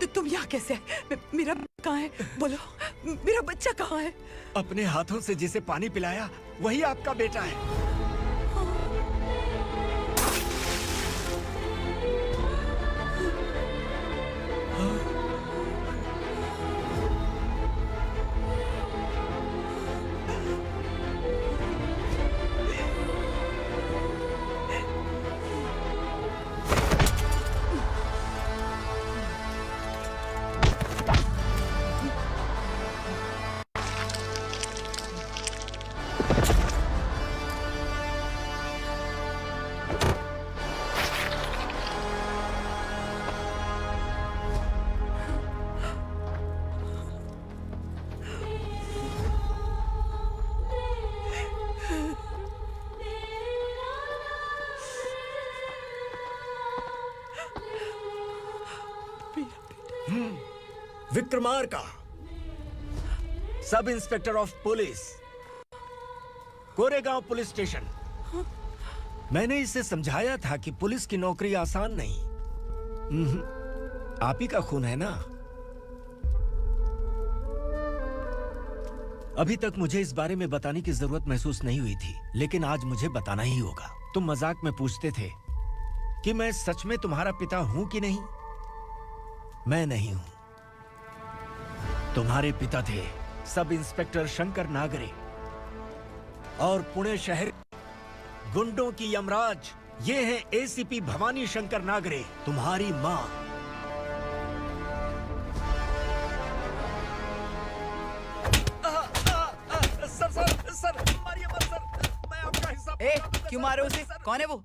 तुम यहाँ कैसे आए? मेरा कहाँ है? बोलो, मेरा बच्चा कहाँ है? अपने हाथों से जिसे पानी पिलाया वही आपका बेटा है। Vikramarka, sub inspector of police, Koregaon police station. मैंने इसे समझाया था कि पुलिस की नौकरी आसान नहीं। आप ही का खून है ना। अभी तक मुझे इस बारे में बताने की जरूरत महसूस नहीं हुई थी, लेकिन आज मुझे बताना ही होगा। तुम मजाक में पूछते थे कि मैं सच में तुम्हारा पिता हूं कि नहीं। मैं नहीं हूं। तुम्हारे पिता थे सब इंस्पेक्टर शंकर नागरे, और पुणे शहर गुंडों की यमराज ये है एसीपी भवानी शंकर नागरे, तुम्हारी मां। सर, मारिए मत सर, मैं आपका हिस्सा। क्यों मारे उसे? कौन है वो?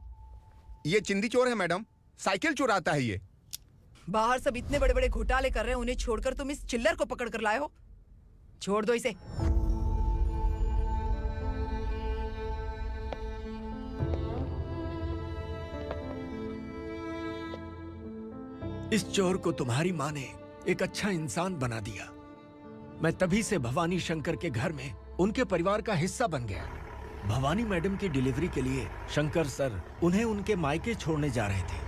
ये चिंदी चोर है मैडम, साइकिल चुराता है ये। बाहर सब इतने बड़े बड़े घोटाले कर रहे हैं, उन्हें छोड़कर तुम इस चिल्लर को पकड़ कर लाए हो। छोड़ दो इसे। इस चोर को तुम्हारी माँ ने एक अच्छा इंसान बना दिया। मैं तभी से भवानी शंकर के घर में उनके परिवार का हिस्सा बन गया। भवानी मैडम की डिलीवरी के लिए शंकर सर उन्हें उनके मायके छोड़ने जा रहे थे।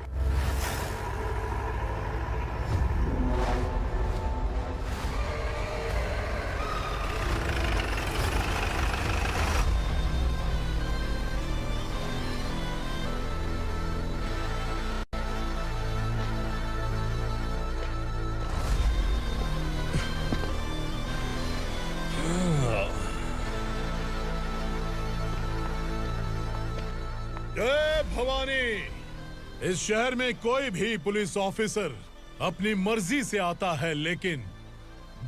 जय भवानी। इस शहर में कोई भी पुलिस ऑफिसर अपनी मर्जी से आता है, लेकिन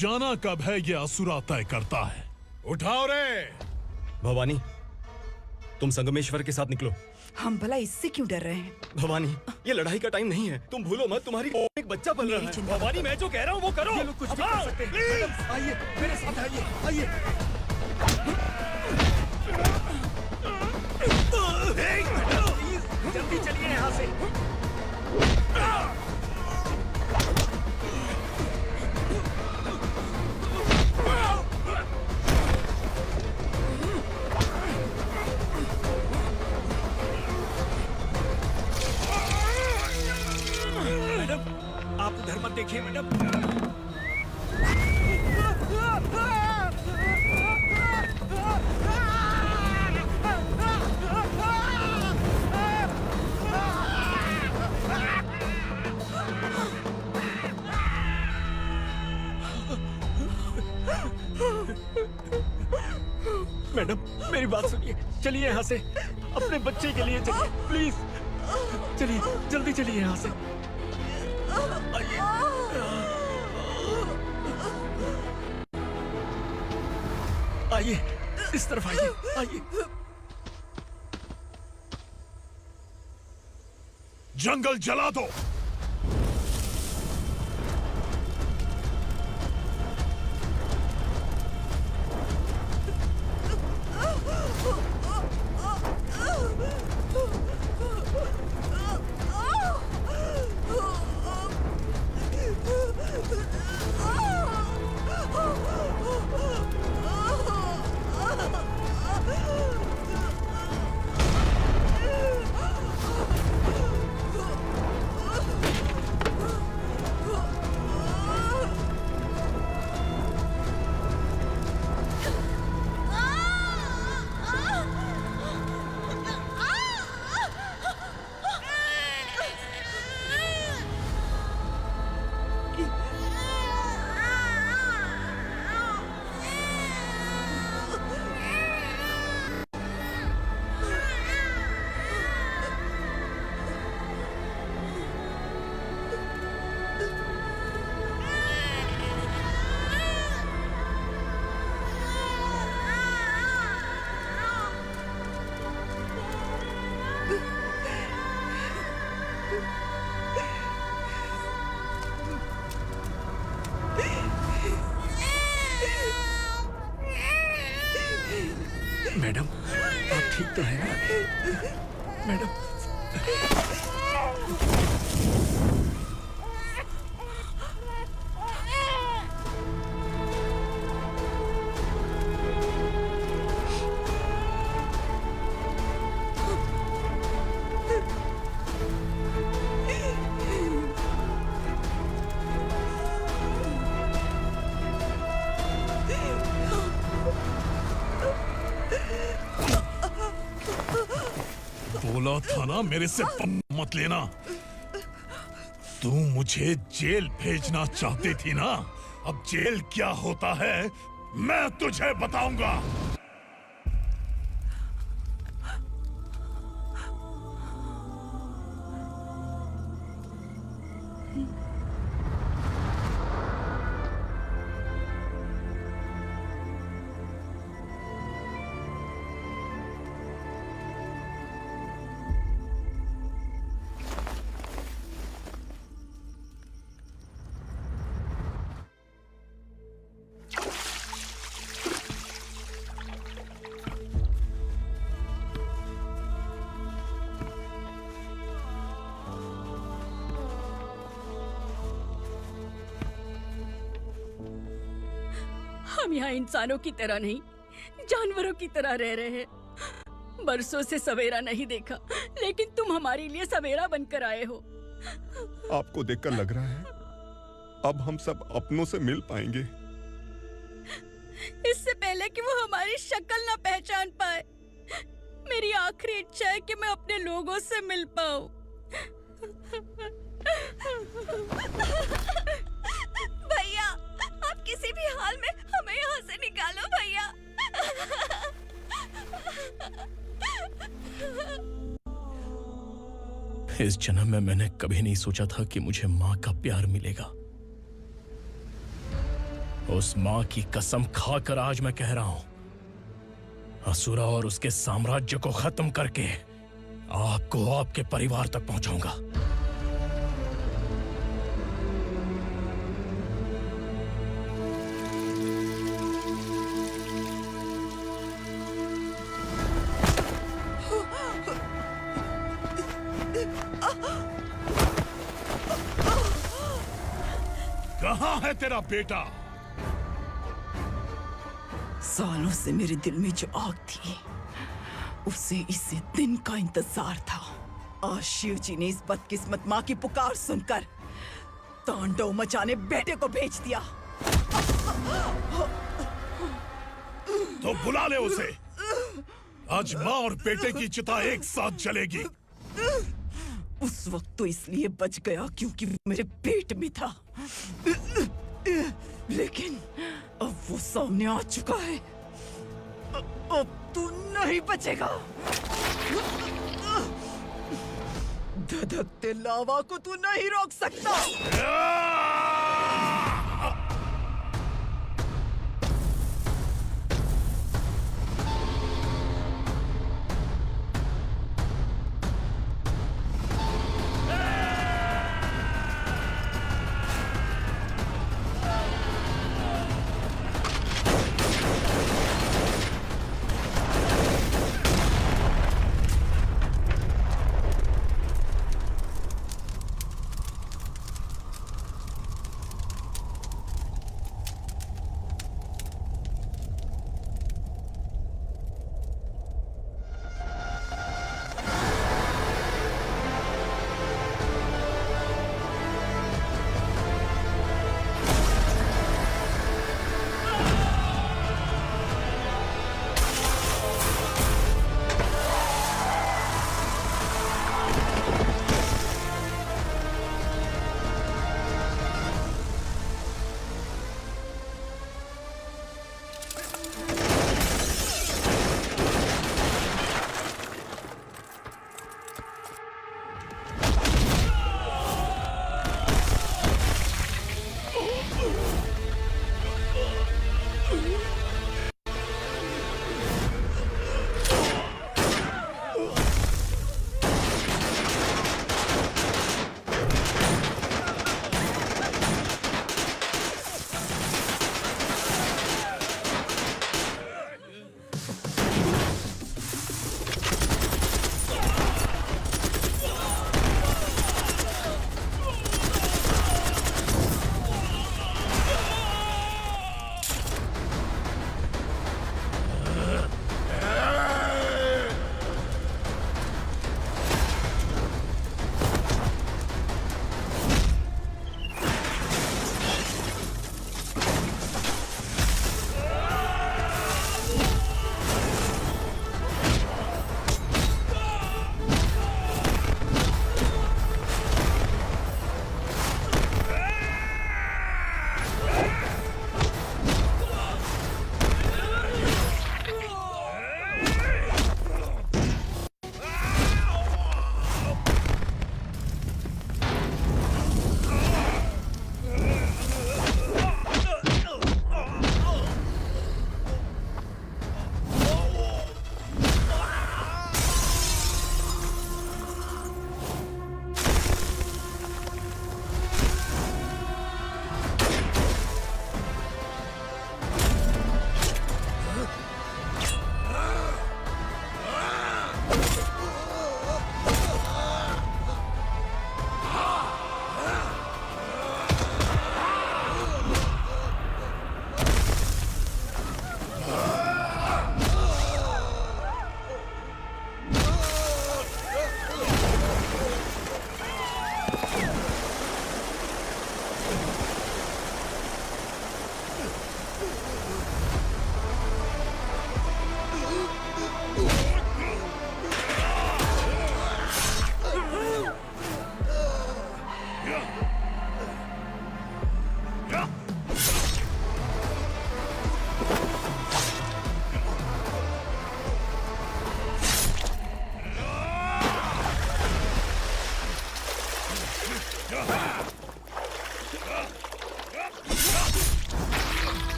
जाना कब है ये असुरा तय करता है। उठाओ रे। भवानी, तुम संगमेश्वर के साथ निकलो। हम भला इससे क्यों डर रहे हैं? भवानी, ये लड़ाई का टाइम नहीं है। तुम भूलो मत, तुम्हारी एक बच्चा पल रहा है। भवानी, मैं जो कह रहा हूँ वो करो। ये लोग कुछ नहीं कर सकते। मैडम, आइए मेरे साथ आइए, आइए। जल्दी चलिए यहाँ से। मैडम, आप उधर मत देखिए मैडम। मैडम, मेरी बात सुनिए। चलिए यहाँ से, अपने बच्चे के लिए चलिए, प्लीज। चलिए, जल्दी चलिए यहाँ से। आइए, इस तरफ आइए, आइए। जंगल जला दो। मैडम, आप ठीक तो हैं ना? मैडम, बोला था ना मेरे से मत लेना। तू मुझे जेल भेजना चाहती थी ना? अब जेल क्या होता है मैं तुझे बताऊंगा। हम यहाँ इंसानों की तरह नहीं, जानवरों की तरह रह रहे हैं। बरसों से सवेरा नहीं देखा, लेकिन तुम हमारे लिए सवेरा बनकर आए हो। आपको देखकर लग रहा है अब हम सब अपनों से मिल पाएंगे। इससे पहले कि वो हमारी शक्ल ना पहचान पाए, मेरी आखिरी इच्छा है कि मैं अपने लोगों से मिल पाऊं। भैया, आप किसी भी हाल में हमें यहाँ से निकालो भैया। इस जन्म में मैंने कभी नहीं सोचा था कि मुझे माँ का प्यार मिलेगा। उस माँ की कसम खाकर आज मैं कह रहा हूं, असुरा और उसके साम्राज्य को खत्म करके आपको आपके परिवार तक पहुंचाऊंगा। कहाँ है तेरा बेटा? सालों से मेरे दिल में जो आग थी, उसे इसी दिन का इंतजार था। आज शिव जी ने इस बदकिस्मत माँ की पुकार सुनकर तांडव मचाने बेटे को भेज दिया। तो बुला ले उसे। आज माँ और बेटे की चिता एक साथ जलेगी। उस वक्त तो इसलिए बच गया क्योंकि वो मेरे पेट में था, लेकिन अब वो सामने आ चुका है। अब तू नहीं बचेगा। धधकते लावा को तू नहीं रोक सकता।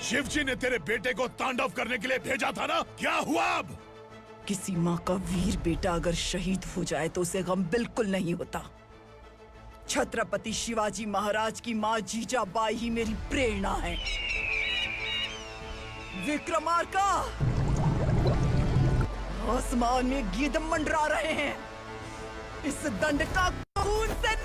शिवजी ने तेरे बेटे को तांडव करने के लिए भेजा था ना, क्या हुआ अब? किसी माँ का वीर बेटा अगर शहीद हो जाए तो उसे गम बिल्कुल नहीं होता। छत्रपति शिवाजी महाराज की माँ जीजाबाई ही मेरी प्रेरणा है। विक्रमार्का, आसमान में गीदम मंडरा रहे हैं। इस दंड का खून से